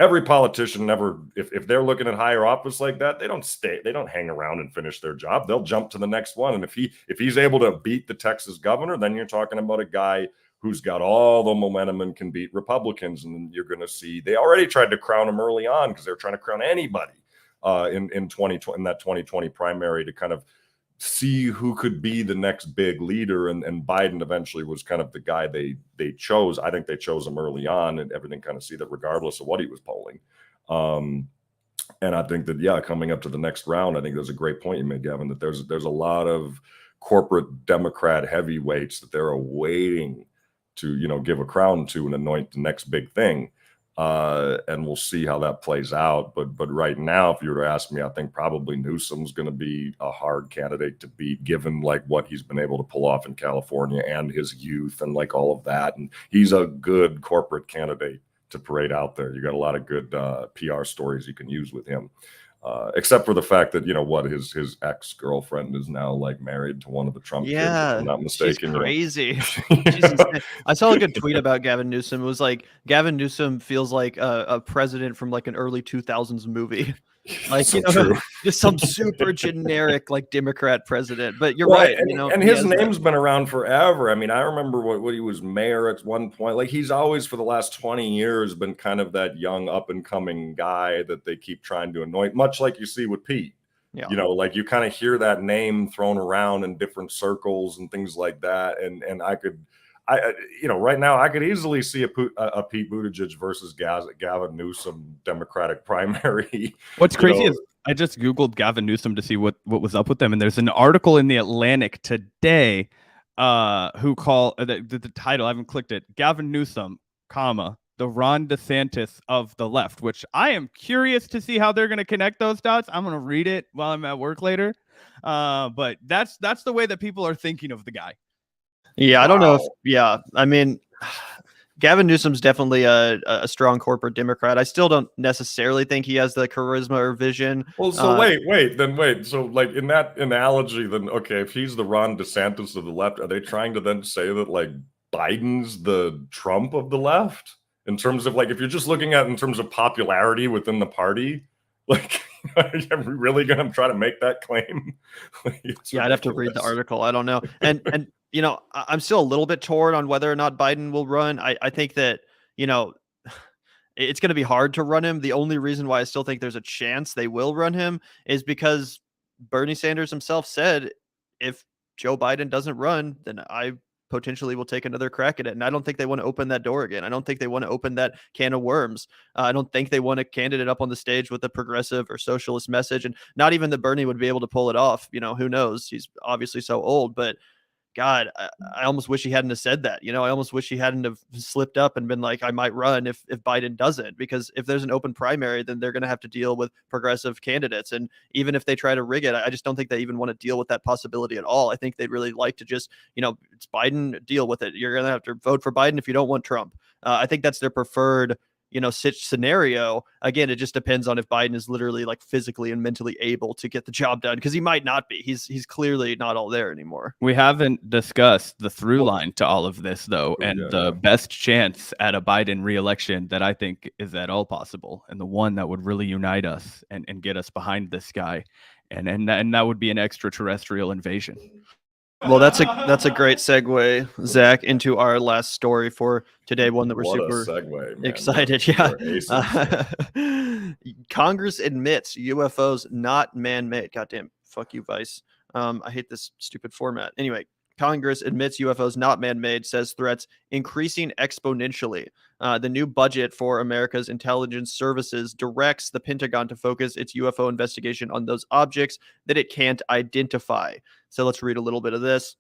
Every politician never, if they're looking at higher office like that, they don't hang around and finish their job. They'll jump to the next one. And if he's able to beat the Texas governor, then you're talking about a guy who's got all the momentum and can beat Republicans. And you're going to see, they already tried to crown him early on because they're trying to crown anybody in 2020, in that 2020 primary, to kind of see who could be the next big leader. And Biden eventually was kind of the guy they chose. I think they chose him early on, and everything kind of see that regardless of what he was polling. And I think that, yeah, coming up to the next round, I think there's a great point you made, Gavin, that there's a lot of corporate Democrat heavyweights that they're awaiting to, give a crown to and anoint the next big thing. And we'll see how that plays out. But right now, if you were to ask me, I think probably Newsom's going to be a hard candidate to beat, given like what he's been able to pull off in California and his youth and like all of that. And he's a good corporate candidate to parade out there. You got a lot of good PR stories you can use with him. Except for the fact that, his ex-girlfriend is now like married to one of the Trump kids, if I'm not mistaken. She's crazy. I saw a good tweet about Gavin Newsom. It was like, Gavin Newsom feels like a president from like an early 2000s movie. Like, true. Just some super generic like Democrat president. But you're right. And his name's been around forever. I mean, I remember what he was mayor at one point. Like, he's always for the last 20 years been kind of that young up and coming guy that they keep trying to anoint, much like you see with Pete. Yeah. Like you kind of hear that name thrown around in different circles and things like that. And right now I could easily see a Pete Buttigieg versus Gavin Newsom Democratic primary. What's crazy is I just Googled Gavin Newsom to see what was up with them. And there's an article in the Atlantic today who call the title, I haven't clicked it, Gavin Newsom, the Ron DeSantis of the left, which I am curious to see how they're going to connect those dots. I'm going to read it while I'm at work later. But that's the way that people are thinking of the guy. Yeah, I don't know I mean, Gavin Newsom's definitely a strong corporate Democrat. I still don't necessarily think he has the charisma or vision. Well, so wait. So like in that analogy, then, okay, if he's the Ron DeSantis of the left, are they trying to then say that like Biden's the Trump of the left in terms of like, if you're just looking at in terms of popularity within the party, like, are we really going to try to make that claim? Yeah, I'd have to read the article. I don't know. And I'm still a little bit torn on whether or not Biden will run. I think that, it's going to be hard to run him. The only reason why I still think there's a chance they will run him is because Bernie Sanders himself said, if Joe Biden doesn't run, then I potentially will take another crack at it. And I don't think they want to open that door again. I don't think they want to open that can of worms. I don't think they want a candidate up on the stage with a progressive or socialist message. And not even that Bernie would be able to pull it off. Who knows? He's obviously so old, but God, I almost wish he hadn't have said that. I almost wish he hadn't have slipped up and been like, I might run if Biden doesn't, because if there's an open primary, then they're going to have to deal with progressive candidates. And even if they try to rig it, I just don't think they even want to deal with that possibility at all. I think they'd really like to just, it's Biden, deal with it. You're going to have to vote for Biden if you don't want Trump. I think that's their preferred scenario. Again, it just depends on if Biden is literally like physically and mentally able to get the job done, because he might not be. He's clearly not all there anymore. We haven't discussed the through line to all of this, though, and the best chance at a Biden reelection that I think is at all possible, and the one that would really unite us and get us behind this guy, and that would be an extraterrestrial invasion. Well, that's a great segue, Zach, into our last story for today. One that we're super excited. Yeah. Congress admits UFOs not man-made. Goddamn, fuck you, Vice. I hate this stupid format. Anyway, Congress admits UFOs not man-made, says threats increasing exponentially. The new budget for America's intelligence services directs the Pentagon to focus its UFO investigation on those objects that it can't identify. So let's read a little bit of this.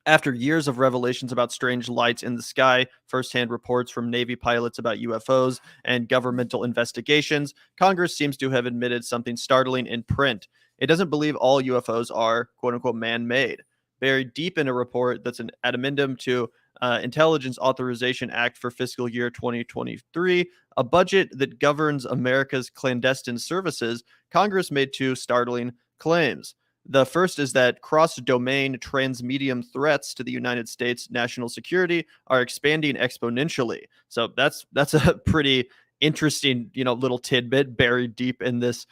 After years of revelations about strange lights in the sky, firsthand reports from Navy pilots about UFOs, and governmental investigations, Congress seems to have admitted something startling in print. It doesn't believe all UFOs are, quote-unquote, man-made. Buried deep in a report that's an addendum to Intelligence Authorization Act for fiscal year 2023, a budget that governs America's clandestine services, Congress made two startling claims. The first is that cross-domain transmedium threats to the United States national security are expanding exponentially. So that's a pretty interesting, little tidbit buried deep in this,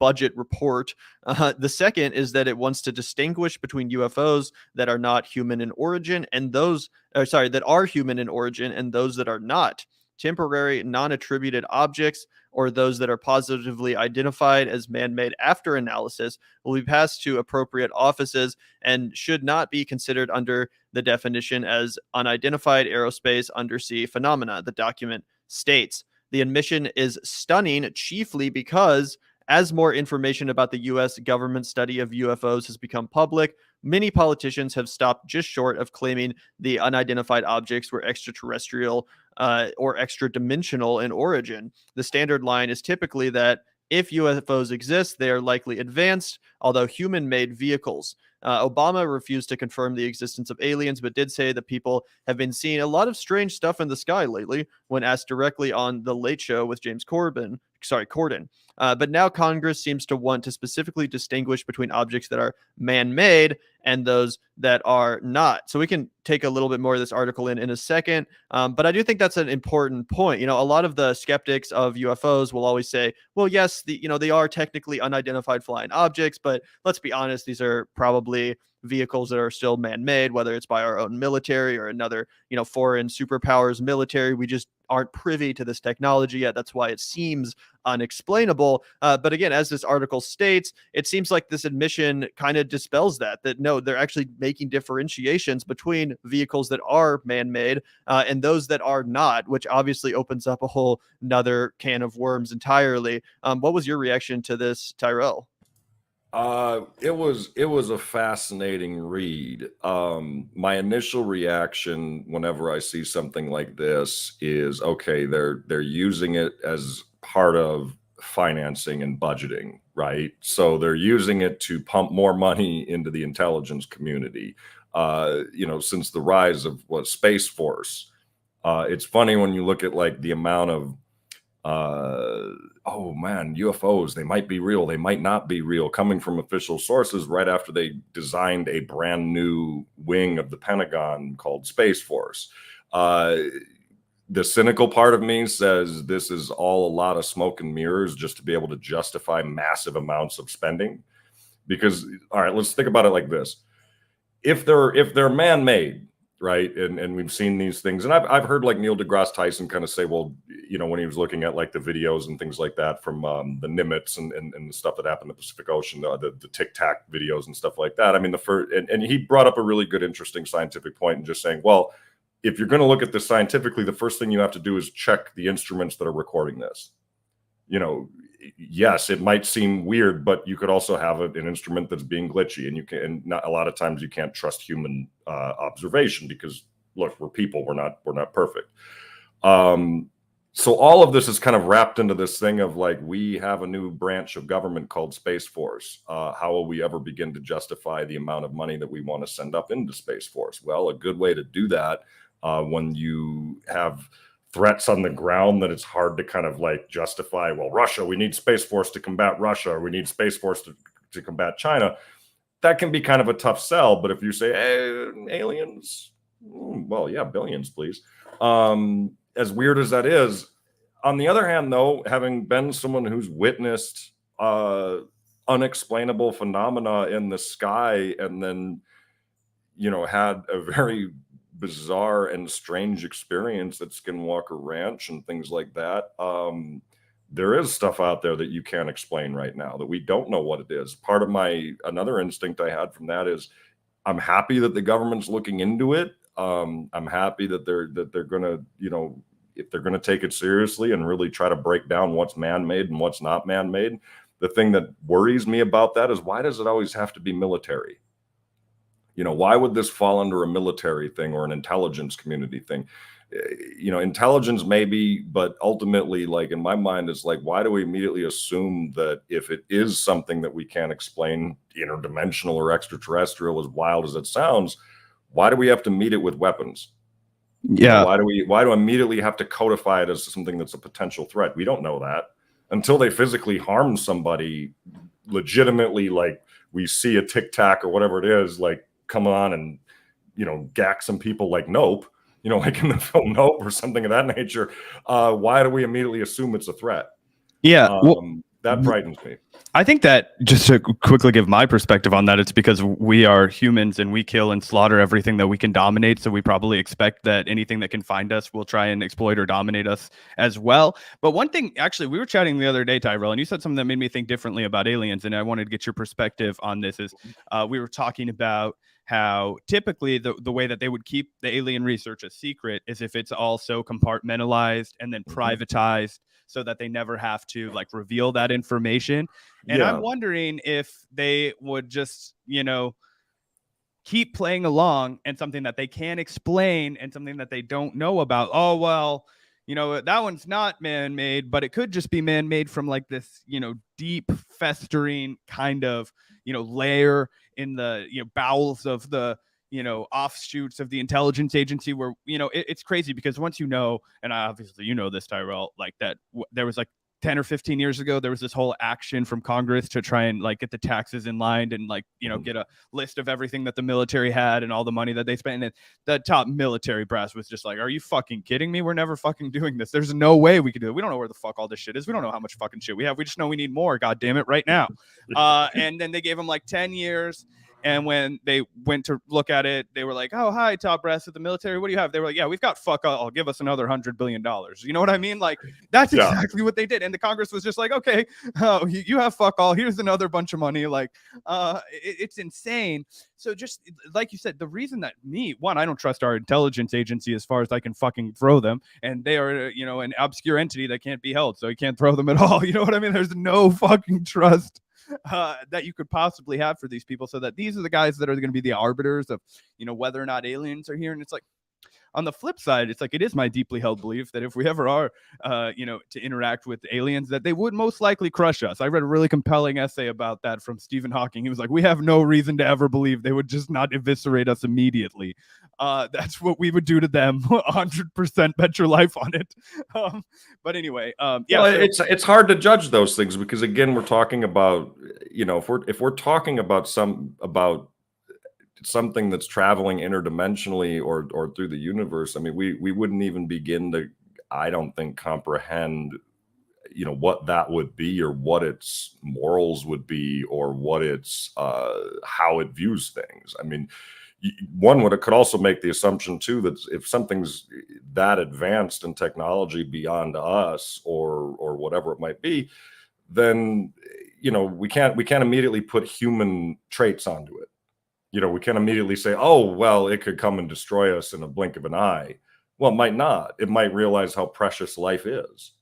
budget report. The second is that it wants to distinguish between UFOs that are not human in origin and those, that are human in origin and those that are not. Temporary, non-attributed objects, or those that are positively identified as man-made after analysis, will be passed to appropriate offices and should not be considered under the definition as unidentified aerospace undersea phenomena, the document states. The admission is stunning, chiefly because as more information about the U.S. government study of UFOs has become public, many politicians have stopped just short of claiming the unidentified objects were extraterrestrial or extra-dimensional in origin. The standard line is typically that if UFOs exist, they are likely advanced, although human-made vehicles. Obama refused to confirm the existence of aliens, but did say that people have been seeing a lot of strange stuff in the sky lately when asked directly on The Late Show with Corden. But now Congress seems to want to specifically distinguish between objects that are man-made and those that are not. So we can take a little bit more of this article in a second. But I do think that's an important point. A lot of the skeptics of UFOs will always say, well, yes, they are technically unidentified flying objects, but let's be honest, these are probably vehicles that are still man-made, whether it's by our own military or another, foreign superpowers military. We just aren't privy to this technology yet. That's why it seems unexplainable. But again, as this article states, it seems like this admission kind of dispels that no, they're actually making differentiations between vehicles that are man-made and those that are not, which obviously opens up a whole nother can of worms entirely. What was your reaction to this, Tyrell? It was a fascinating read. My initial reaction whenever I see something like this is, okay, they're using it as part of financing and budgeting, right? So they're using it to pump more money into the intelligence community. Since the rise of Space Force, it's funny when you look at like the amount of oh man, UFOs, they might be real, they might not be real, coming from official sources right after they designed a brand new wing of the Pentagon called Space Force. The cynical part of me says this is all a lot of smoke and mirrors just to be able to justify massive amounts of spending. Because, all right, let's think about it like this. If they're man-made, right, and we've seen these things, and I've heard like Neil deGrasse Tyson kind of say, well, when he was looking at like the videos and things like that from the Nimitz and the stuff that happened in the Pacific Ocean, the Tic Tac videos and stuff like that. I mean, and he brought up a really good, interesting scientific point in just saying, well, if you're going to look at this scientifically, the first thing you have to do is check the instruments that are recording this. Yes, it might seem weird, but you could also have an instrument that's being glitchy, and not a lot of times you can't trust human observation because, look, we're people, we're not perfect. So all of this is kind of wrapped into this thing of like, we have a new branch of government called Space Force. How will we ever begin to justify the amount of money that we want to send up into Space Force? Well, a good way to do that when you have threats on the ground that it's hard to kind of like justify, well, Russia, we need Space Force to combat Russia, or we need Space Force to combat China. That can be kind of a tough sell. But if you say, hey, aliens, well, yeah, billions, please. As weird as that is, on the other hand, though, having been someone who's witnessed unexplainable phenomena in the sky and then, had a very bizarre and strange experience at Skinwalker Ranch and things like that, there is stuff out there that you can't explain right now, that we don't know what it is. Part of another instinct I had from that is I'm happy that the government's looking into it. I'm happy that they're gonna, if they're gonna take it seriously and really try to break down what's man-made and what's not man-made. The thing that worries me about that is, why does it always have to be military? Why would this fall under a military thing or an intelligence community thing? Intelligence maybe, but ultimately, like in my mind, it's like, why do we immediately assume that if it is something that we can't explain, interdimensional or extraterrestrial, as wild as it sounds, why do we have to meet it with weapons? Yeah. Why do I immediately have to codify it as something that's a potential threat? We don't know that until they physically harm somebody legitimately. Like we see a Tic Tac or whatever it is, like come on and, gack some people like Nope, like in the film Nope or something of that nature. Why do we immediately assume it's a threat? Yeah. That frightens me. I think that, just to quickly give my perspective on that, it's because we are humans and we kill and slaughter everything that we can dominate. So we probably expect that anything that can find us will try and exploit or dominate us as well. But one thing, actually, we were chatting the other day, Tyrell, and you said something that made me think differently about aliens. And I wanted to get your perspective on this. Is we were talking about how typically the way that they would keep the alien research a secret is if it's all so compartmentalized and then privatized, so that they never have to like reveal that information. And I'm wondering if they would just, keep playing along, and something that they can't explain and something that they don't know about. Oh, well, that one's not man-made, but it could just be man-made from like this, deep festering kind of, layer in the, bowels of the, offshoots of the intelligence agency, where, it's crazy because once and obviously, this, Tyrell, like that, there was like 10 or 15 years ago, there was this whole action from Congress to try and like get the taxes in line and like, get a list of everything that the military had and all the money that they spent. And the top military brass was just like, are you fucking kidding me? We're never fucking doing this. There's no way we could do it. We don't know where the fuck all this shit is. We don't know how much fucking shit we have. We just know we need more. God damn it, right now. And then they gave them like 10 years. And when they went to look at it, they were like, oh, hi, top brass of the military. What do you have? They were like, yeah, we've got fuck all. Give us another $100 billion. You know what I mean? Like, that's exactly what they did. And the Congress was just like, okay, you have fuck all. Here's another bunch of money. Like, it's insane. So just like you said, the reason that I don't trust our intelligence agency as far as I can fucking throw them. And they are, an obscure entity that can't be held. So you can't throw them at all. You know what I mean? There's no fucking trust that you could possibly have for these people, so that these are the guys that are going to be the arbiters of, whether or not aliens are here. And it's like, on the flip side, it's like it is my deeply held belief that if we ever are, to interact with aliens, that they would most likely crush us. I read a really compelling essay about that from Stephen Hawking. He was like, we have no reason to ever believe they would just not eviscerate us immediately. That's what we would do to them. 100% bet your life on it. But anyway, well, it's hard to judge those things because again, we're talking about, if we're talking about something that's traveling interdimensionally or through the universe, I mean, we wouldn't even begin to, I don't think, comprehend, what that would be or what its morals would be or what its how it views things. I mean, could also make the assumption too that if something's that advanced in technology beyond us or whatever it might be, then we can't immediately put human traits onto it. We can't immediately say, oh well, it could come and destroy us in a blink of an eye. Well, it might not. It might realize how precious life is,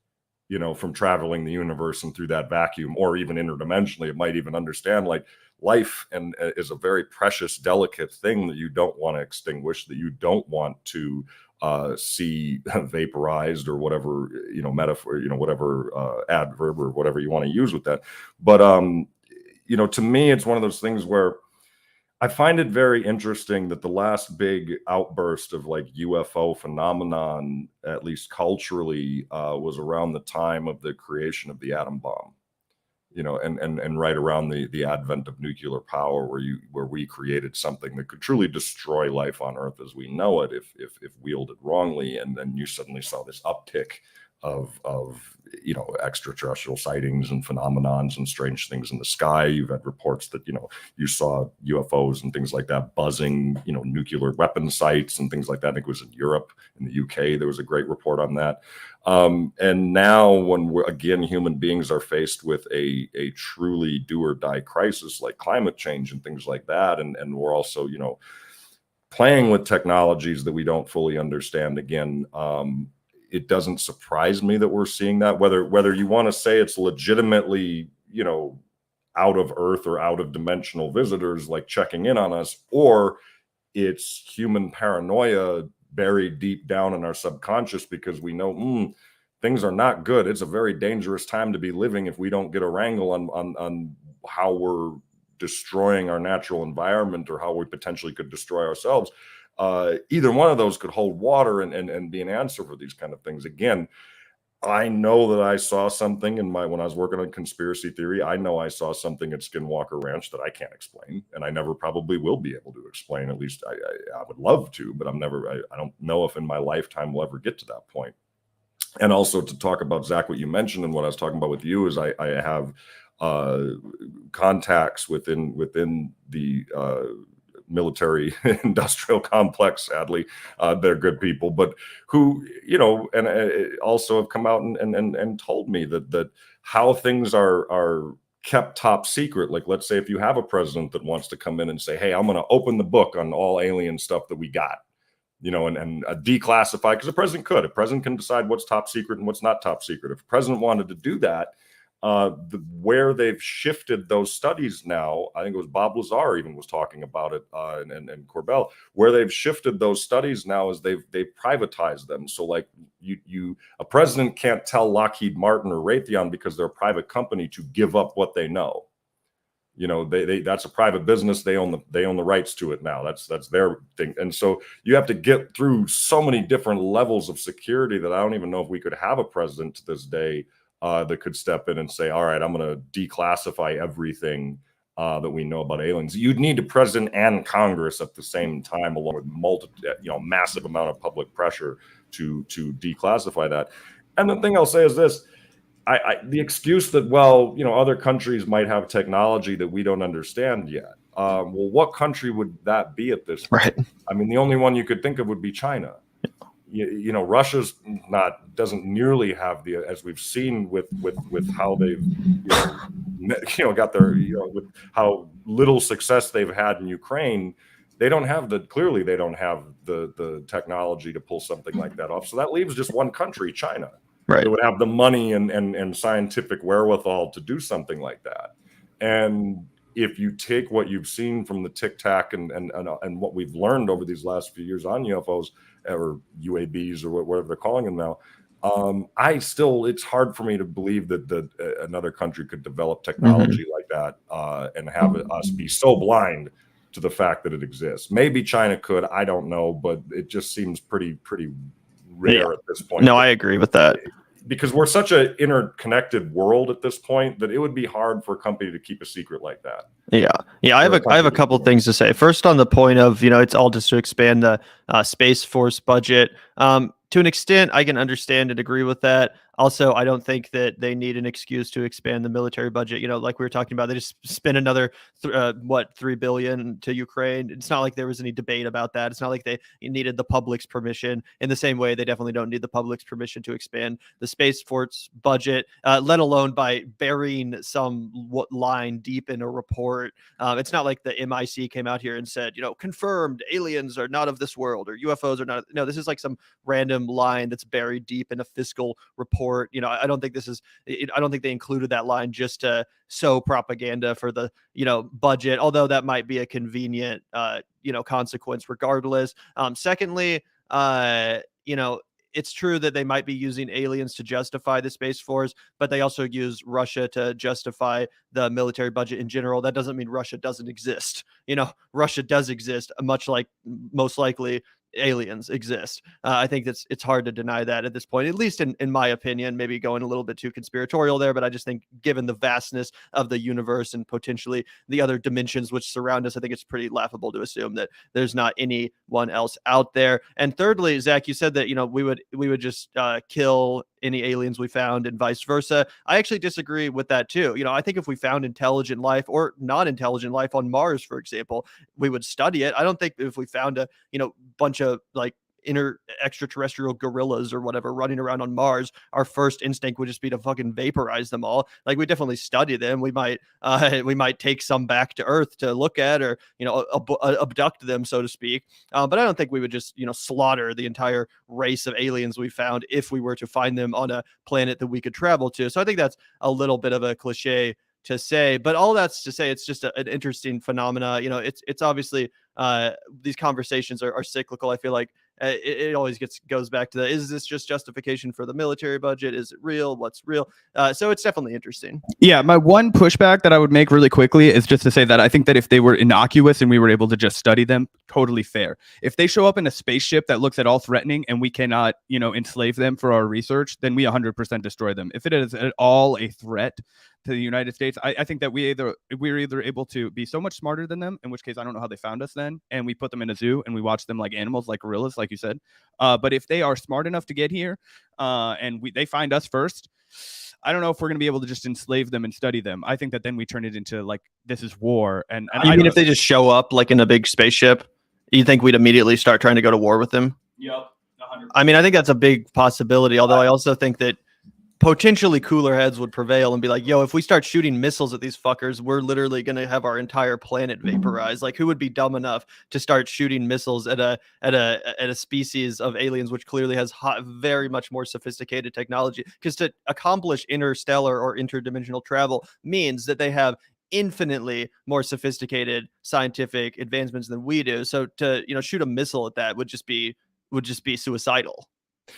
from traveling the universe and through that vacuum, or even interdimensionally. It might even understand like life is a very precious, delicate thing that you don't want to extinguish, that you don't want to see vaporized or whatever, metaphor, whatever adverb or whatever you want to use with that. But, to me, it's one of those things where I find it very interesting that the last big outburst of like UFO phenomenon, at least culturally, was around the time of the creation of the atom bomb. And right around the advent of nuclear power, where we created something that could truly destroy life on Earth as we know it if wielded wrongly, and then you suddenly saw this uptick of extraterrestrial sightings and phenomenons and strange things in the sky. You've had reports that you saw UFOs and things like that buzzing, nuclear weapon sites and things like that. I think it was in Europe, in the UK, there was a great report on that. And now when human beings are faced with a truly do or die crisis like climate change and things like that, and we're also playing with technologies that we don't fully understand again. It doesn't surprise me that we're seeing that, whether you want to say it's legitimately, out of Earth or out of dimensional visitors like checking in on us, or it's human paranoia buried deep down in our subconscious because we know things are not good. It's a very dangerous time to be living if we don't get a wrangle on how we're destroying our natural environment or how we potentially could destroy ourselves. Either one of those could hold water and be an answer for these kind of things. Again, I know that I saw something when I was working on conspiracy theory. I know I saw something at Skinwalker Ranch that I can't explain, and I never probably will be able to explain. At least I would love to, but I don't know if in my lifetime we'll ever get to that point. And also to talk about, Zach, what you mentioned and what I was talking about with you is I have contacts within the military industrial complex. Sadly, they're good people, but who and also have come out and told me that how things are kept top secret. Like, let's say if you have a president that wants to come in and say, hey, I'm going to open the book on all alien stuff that we got, and declassify, because a president can decide what's top secret and what's not top secret. If the president wanted to do that, where they've shifted those studies now, I think it was Bob Lazar even was talking about it, and Corbell, where they've shifted those studies now is they've privatized them. So like a president can't tell Lockheed Martin or Raytheon, because they're a private company, to give up what they know. They that's a private business. They own the rights to it now. That's their thing. And so you have to get through so many different levels of security that I don't even know if we could have a president to this day that could step in and say, all right, I'm going to declassify everything that we know about aliens. You'd need a president and Congress at the same time, along with massive amount of public pressure to declassify that. And the thing I'll say is this: the excuse that, other countries might have technology that we don't understand yet. Well, what country would that be at this point? Right. I mean, the only one you could think of would be China. Russia's doesn't nearly have as we've seen with how they've got their with how little success they've had in Ukraine. They don't have the technology to pull something like that off. So that leaves just one country, China. Right. It would have the money and scientific wherewithal to do something like that. And if you take what you've seen from the Tic Tac and what we've learned over these last few years on UFOs, or UAVs or whatever they're calling them now. It's hard for me to believe that another country could develop technology like that and have us be so blind to the fact that it exists. Maybe China could, I don't know, but it just seems pretty rare at this point. No, I agree with that. Because we're such an interconnected world at this point that it would be hard for a company to keep a secret like that. Yeah. I have a couple things to say. First, on the point of, it's all just to expand the Space Force budget. To an extent, I can understand and agree with that. Also, I don't think that they need an excuse to expand the military budget. Like we were talking about, they just spent another $3 billion to Ukraine. It's not like there was any debate about that. It's not like they needed the public's permission. In the same way, they definitely don't need the public's permission to expand the Space Force budget, let alone by burying some line deep in a report. It's not like the MIC came out here and said, confirmed aliens are not of this world or UFOs are not. No, this is like some random line that's buried deep in a fiscal report. I don't think I don't think they included that line just to sow propaganda for the, budget, although that might be a convenient, consequence regardless. Secondly, it's true that they might be using aliens to justify the Space Force, but they also use Russia to justify the military budget in general. That doesn't mean Russia doesn't exist. Russia does exist, much like most likely aliens exist. I think it's hard to deny that at this point, at least in my opinion, maybe going a little bit too conspiratorial there, but I just think given the vastness of the universe and potentially the other dimensions which surround us, I think it's pretty laughable to assume that there's not anyone else out there. And thirdly, Zach, you said that, we would just kill any aliens we found and vice versa. I actually disagree with that too. I think if we found intelligent life or non-intelligent life on Mars, for example, we would study it. I don't think if we found a, bunch of like extraterrestrial gorillas or whatever running around on Mars, our first instinct would just be to fucking vaporize them all. Like, we definitely study them. We might take some back to Earth to look at, or abduct them, so to speak. But I don't think we would just slaughter the entire race of aliens we found if we were to find them on a planet that we could travel to. So I think that's a little bit of a cliche to say, but all that's to say, it's just an interesting phenomena. It's obviously these conversations are cyclical. I feel like it always goes back to is this just justification for the military budget? Is it real? What's real? So it's definitely interesting. Yeah, my one pushback that I would make really quickly is just to say that I think that if they were innocuous and we were able to just study them, totally fair. If they show up in a spaceship that looks at all threatening and we cannot, enslave them for our research, then we 100% destroy them. If it is at all a threat to the United States, I think that we're either able to be so much smarter than them, in which case I don't know how they found us then, and we put them in a zoo and we watch them like animals, like gorillas, like you said. But if they are smart enough to get here and they find us first, I don't know if we're going to be able to just enslave them and study them. I think that then we turn it into like, this is war. And even if they just show up like in a big spaceship, you think we'd immediately start trying to go to war with them? Yep. 100%. I mean, I think that's a big possibility, although I also think that potentially cooler heads would prevail and be like, if we start shooting missiles at these fuckers, we're literally going to have our entire planet vaporized. Like, who would be dumb enough to start shooting missiles at a species of aliens which clearly has very much more sophisticated technology? Because to accomplish interstellar or interdimensional travel means that they have infinitely more sophisticated scientific advancements than we do. So to shoot a missile at that would just be suicidal.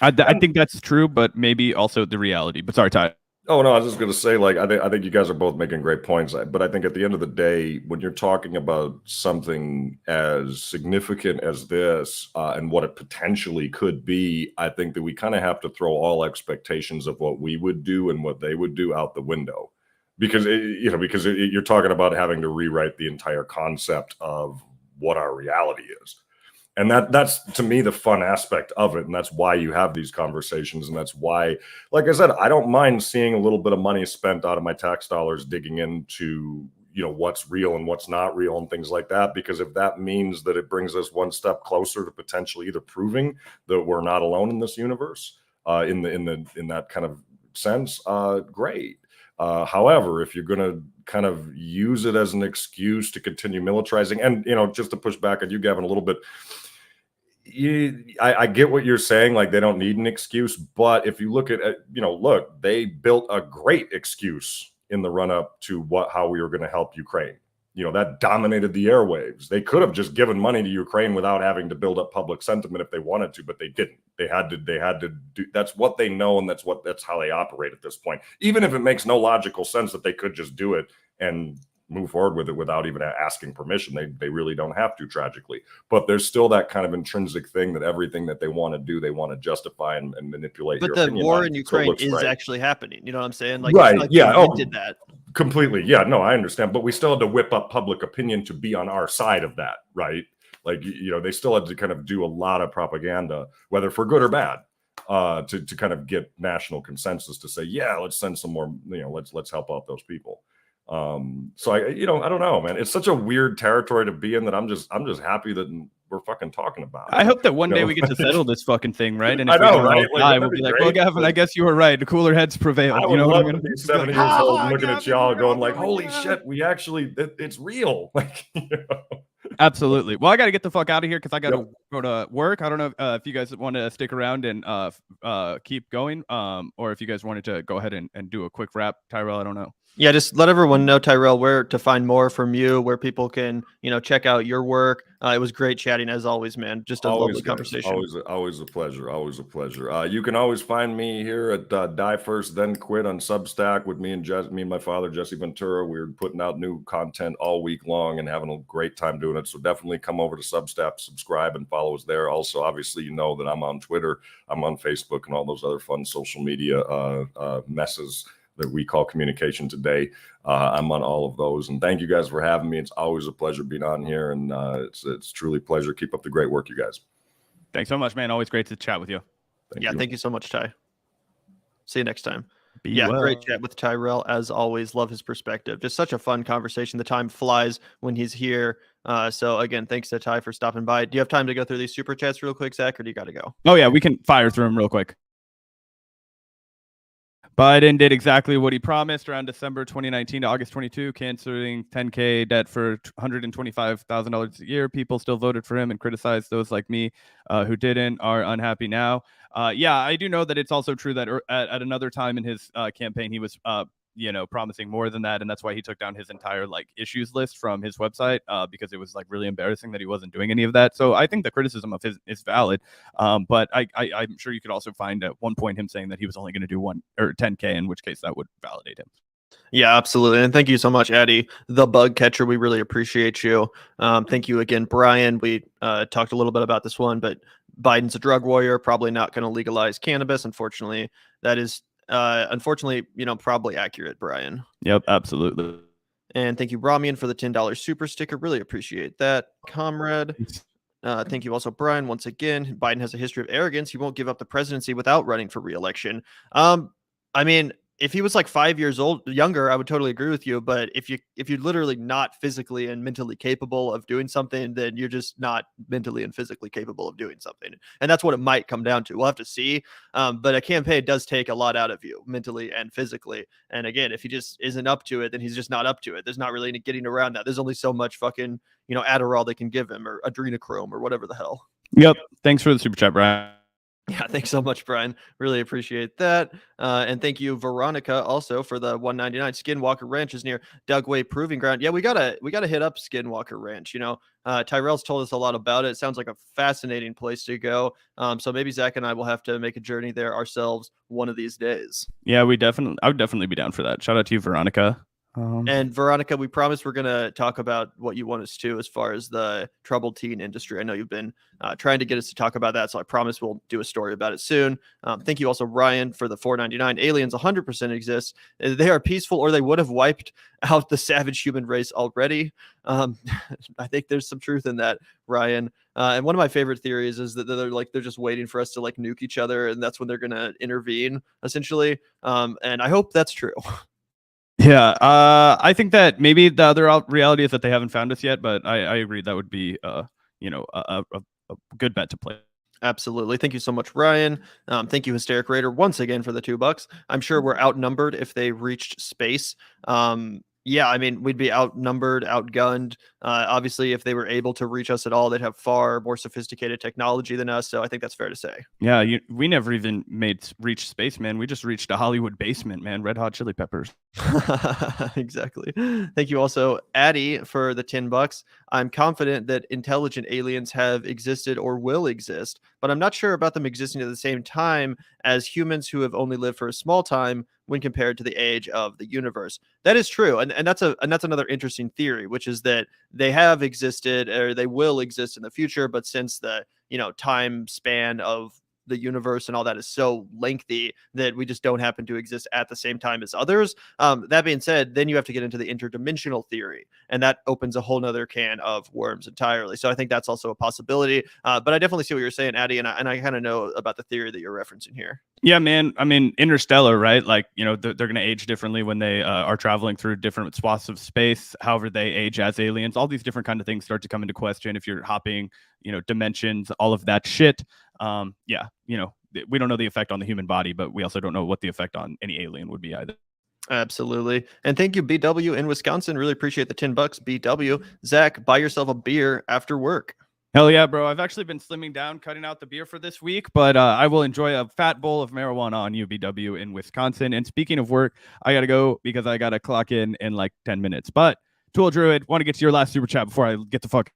I think that's true, but maybe also the reality. But sorry, Ty. Oh, no, I was just going to say, like, I think you guys are both making great points. But I think at the end of the day, when you're talking about something as significant as this and what it potentially could be, I think that we kind of have to throw all expectations of what we would do and what they would do out the window. Because, you're talking about having to rewrite the entire concept of what our reality is. And that's, to me, the fun aspect of it. And that's why you have these conversations. And that's why, like I said, I don't mind seeing a little bit of money spent out of my tax dollars digging into, what's real and what's not real and things like that. Because if that means that it brings us one step closer to potentially either proving that we're not alone in this universe, in that kind of sense, great. However, if you're going to kind of use it as an excuse to continue militarizing, and, just to push back on you, Gavin, a little bit, I get what you're saying. Like, they don't need an excuse, but if you look at, they built a great excuse in the run up to how we were going to help Ukraine. that dominated the airwaves. They could have just given money to Ukraine without having to build up public sentiment if they wanted to, but they didn't. They had to do. That's what they know, and that's how they operate at this point. Even if it makes no logical sense that they could just do it and move forward with it without even asking permission. They really don't have to, tragically. But there's still that kind of intrinsic thing that everything that they want to do, they want to justify and manipulate. But the war in Ukraine is actually happening. You know what I'm saying? Like, right? Like yeah. did that completely. Yeah. No, I understand. But we still had to whip up public opinion to be on our side of that, right? Like, they still had to kind of do a lot of propaganda, whether for good or bad, to kind of get national consensus to say, yeah, let's send some more. Let's help out those people. So I don't know, man. It's such a weird territory to be in that I'm just happy that we're fucking talking about it. I hope that one day we get to settle this fucking thing, right? And if I know, we right? die, we'll be like, well, Gavin, I guess you were right. The cooler heads prevailed. I would love to be 70 years old looking at y'all going like, holy shit, we actually, it's real. Like, Absolutely. Well, I got to get the fuck out of here because I got to go to work. I don't know if you guys want to stick around and keep going, or if you guys wanted to go ahead and do a quick wrap. Tyrell, I don't know. Yeah, just let everyone know, Tyrell, where to find more from you, where people can, check out your work. It was great chatting as always, man. Just a lovely conversation. Always a pleasure. Always a pleasure. You can always find me here at Die First Then Quit on Substack with me and my father, Jesse Ventura. We're putting out new content all week long and having a great time doing it. So definitely come over to Substack, subscribe, and follow us there. Also, obviously, that I'm on Twitter, I'm on Facebook, and all those other fun social media messes that we call communication today. I'm on all of those, and thank you guys for having me. It's always a pleasure being on here, and it's truly a pleasure. Keep up the great work, you guys. Thanks so much, man. Always great to chat with you. Thank you so much, Ty. See you next time. Be well. Great chat with Tyrell as always. Love his perspective. Just such a fun conversation. The time flies when he's here. So again, thanks to Ty for stopping by. Do you have time to go through these super chats real quick, Zach, or do you got to go? Oh yeah, we can fire through them real quick. Biden did exactly what he promised around December 2019 to August 22, canceling $10K debt for $125,000 a year. People still voted for him and criticized those like me who didn't are unhappy now. Yeah, I do know that it's also true that at another time in his campaign, he was promising more than that, and that's why he took down his entire issues list from his website because it was really embarrassing that he wasn't doing any of that. So I think the criticism of his is valid, but I'm sure you could also find at one point him saying that he was only going to do 1 or 10K, in which case that would validate him. Yeah, absolutely. And thank you so much, Eddie, the bug catcher. We really appreciate you. Thank you again, Brian. We talked a little bit about this one, but Biden's a drug warrior, probably not going to legalize cannabis. Unfortunately, that is probably accurate, Brian. Yep, absolutely. And thank you, Ramian, for the $10 super sticker. Really appreciate that, comrade. Thank you also, Brian. Once again, Biden has a history of arrogance. He won't give up the presidency without running for re-election. I mean, if he was 5 years younger, I would totally agree with you. But if you're literally not physically and mentally capable of doing something, then you're just not mentally and physically capable of doing something. And that's what it might come down to. We'll have to see. But a campaign does take a lot out of you mentally and physically. And again, if he just isn't up to it, then he's just not up to it. There's not really any getting around that. There's only so much fucking, Adderall they can give him, or adrenochrome, or whatever the hell. Yep. Thanks for the super chat, Brian. Yeah, thanks so much, Brian. Really appreciate that. And thank you, Veronica, also for the $1.99. Skinwalker Ranch is near Dugway Proving Ground. Yeah, we gotta hit up Skinwalker Ranch. Tyrell's told us a lot about it. It sounds like a fascinating place to go. So maybe Zach and I will have to make a journey there ourselves one of these days. Yeah, I would definitely be down for that. Shout out to you, Veronica. And Veronica, we promise we're going to talk about what you want us to as far as the troubled teen industry. I know you've been trying to get us to talk about that, so I promise we'll do a story about it soon. Thank you also, Ryan, for the $4.99. Aliens 100% exist. They are peaceful, or they would have wiped out the savage human race already. I think there's some truth in that, Ryan. And one of my favorite theories is that they're just waiting for us to nuke each other, and that's when they're going to intervene, essentially. And I hope that's true. Yeah, I think that maybe the other reality is that they haven't found us yet, but I agree that would be a good bet to play. Absolutely. Thank you so much, Ryan. Thank you, Hysteric Raider, once again for the $2. I'm sure we're outnumbered if they reached space. Yeah, I mean, we'd be outnumbered, outgunned. Obviously, if they were able to reach us at all, they'd have far more sophisticated technology than us. So I think that's fair to say. Yeah, we never even reached space, man. We just reached a Hollywood basement, man. Red Hot Chili Peppers. Exactly. Thank you also, Addie, for the $10. I'm confident that intelligent aliens have existed or will exist, but I'm not sure about them existing at the same time as humans who have only lived for a small time when compared to the age of the universe. That is true. And that's another interesting theory, which is that they have existed or they will exist in the future, but since the time span of the universe and all that is so lengthy that we just don't happen to exist at the same time as others. That being said, then you have to get into the interdimensional theory, and that opens a whole nother can of worms entirely. So I think that's also a possibility. But I definitely see what you're saying, Addie, and I kind of know about the theory that you're referencing here. Yeah, man. I mean, Interstellar, right? Like, they're going to age differently when they are traveling through different swaths of space. However, they age as aliens. All these different kind of things start to come into question if you're hopping, dimensions, all of that shit. Yeah, we don't know the effect on the human body, but we also don't know what the effect on any alien would be either. Absolutely. And thank you, BW in Wisconsin. Really appreciate the $10, BW. Zach, buy yourself a beer after work. Hell yeah, bro. I've actually been slimming down, cutting out the beer for this week, but I will enjoy a fat bowl of marijuana on UBW in Wisconsin. And speaking of work, I got to go because I got to clock in like 10 minutes. But Tool Druid, want to get to your last super chat before I get the fuck.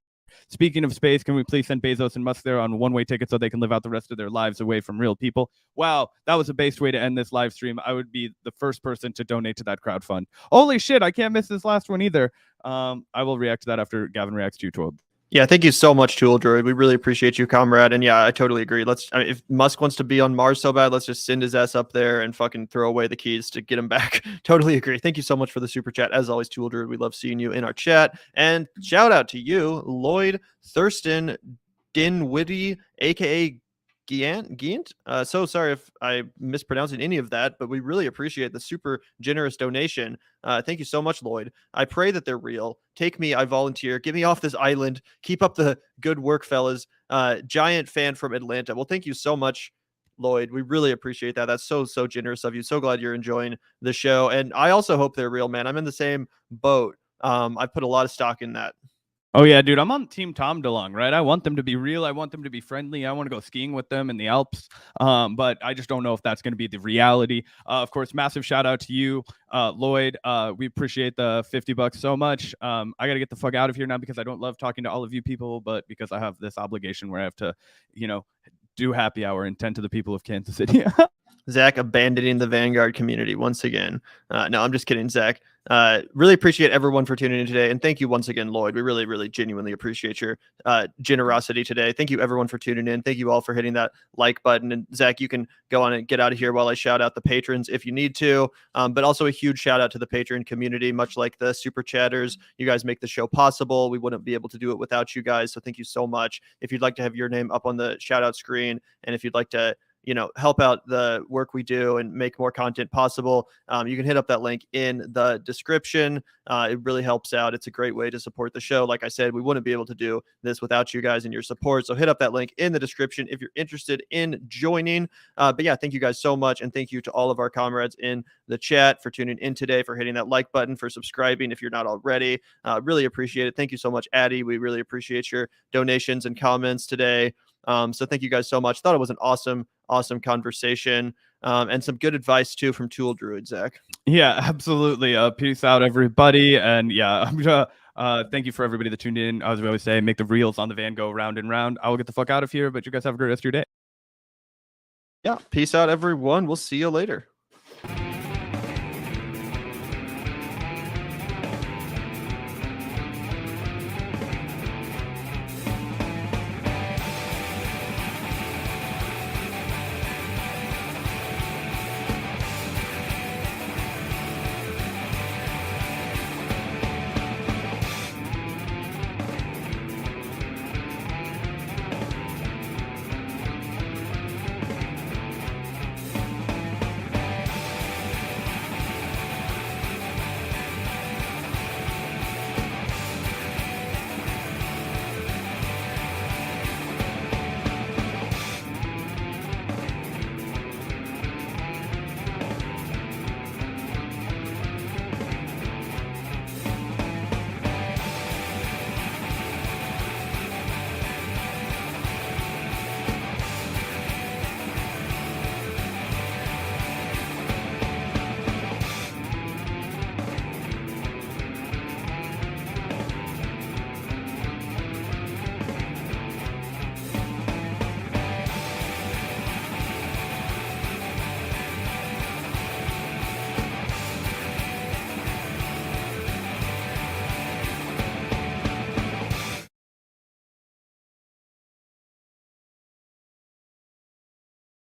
Speaking of space, can we please send Bezos and Musk there on one-way tickets so they can live out the rest of their lives away from real people? Wow, that was a based way to end this live stream. I would be the first person to donate to that crowdfund. Holy shit, I can't miss this last one either. I will react to that after Gavin reacts to you, Tool. Yeah, thank you so much, Tool Druid. We really appreciate you, comrade. And yeah, I totally agree. If Musk wants to be on Mars so bad, let's just send his ass up there and fucking throw away the keys to get him back. Totally agree. Thank you so much for the super chat. As always, Tool Druid, we love seeing you in our chat. And shout out to you, Lloyd Thurston Dinwiddie, aka Gient. So sorry if I'm mispronouncing any of that, but we really appreciate the super generous donation. Thank you so much, Lloyd. I pray that they're real. Take me, I volunteer. Get me off this island. Keep up the good work, fellas. Giant fan from Atlanta. Well, thank you so much, Lloyd. We really appreciate that. That's so generous of you. So glad you're enjoying the show. And I also hope they're real, man. I'm in the same boat. I put a lot of stock in that. Oh, yeah, dude, I'm on Team Tom DeLonge, right? I want them to be real. I want them to be friendly. I want to go skiing with them in the Alps. But I just don't know if that's going to be the reality. Of course, massive shout out to you, Lloyd. We appreciate the $50 so much. I got to get the fuck out of here now because I don't love talking to all of you people, but because I have this obligation where I have to, do happy hour and tend to the people of Kansas City. Zach abandoning the Vanguard community once again. No, I'm just kidding, Zach. Really appreciate everyone for tuning in today. And thank you once again, Lloyd. We really genuinely appreciate your generosity today. Thank you, everyone, for tuning in. Thank you all for hitting that like button. And Zach, you can go on and get out of here while I shout out the patrons if you need to. But also a huge shout out to the patron community, much like the super chatters. You guys make the show possible. We wouldn't be able to do it without you guys. So thank you so much. If you'd like to have your name up on the shout out screen, and if you'd like to help out the work we do and make more content possible, you can hit up that link in the description. It really helps out. It's a great way to support the show. Like I said, we wouldn't be able to do this without you guys and your support. So hit up that link in the description if you're interested in joining. But yeah, thank you guys so much. And thank you to all of our comrades in the chat for tuning in today, for hitting that like button, for subscribing if you're not already. Really appreciate it. Thank you so much, Addie. We really appreciate your donations and comments today. So thank you guys so much. Thought it was an awesome conversation, and some good advice too from Tool Druid, Zach. Yeah, absolutely. Peace out, everybody. And yeah, thank you for everybody that tuned in. As we always say, make the reels on the van go round and round. I will get the fuck out of here, but you guys have a great rest of your day. Yeah, peace out, everyone. We'll see you later.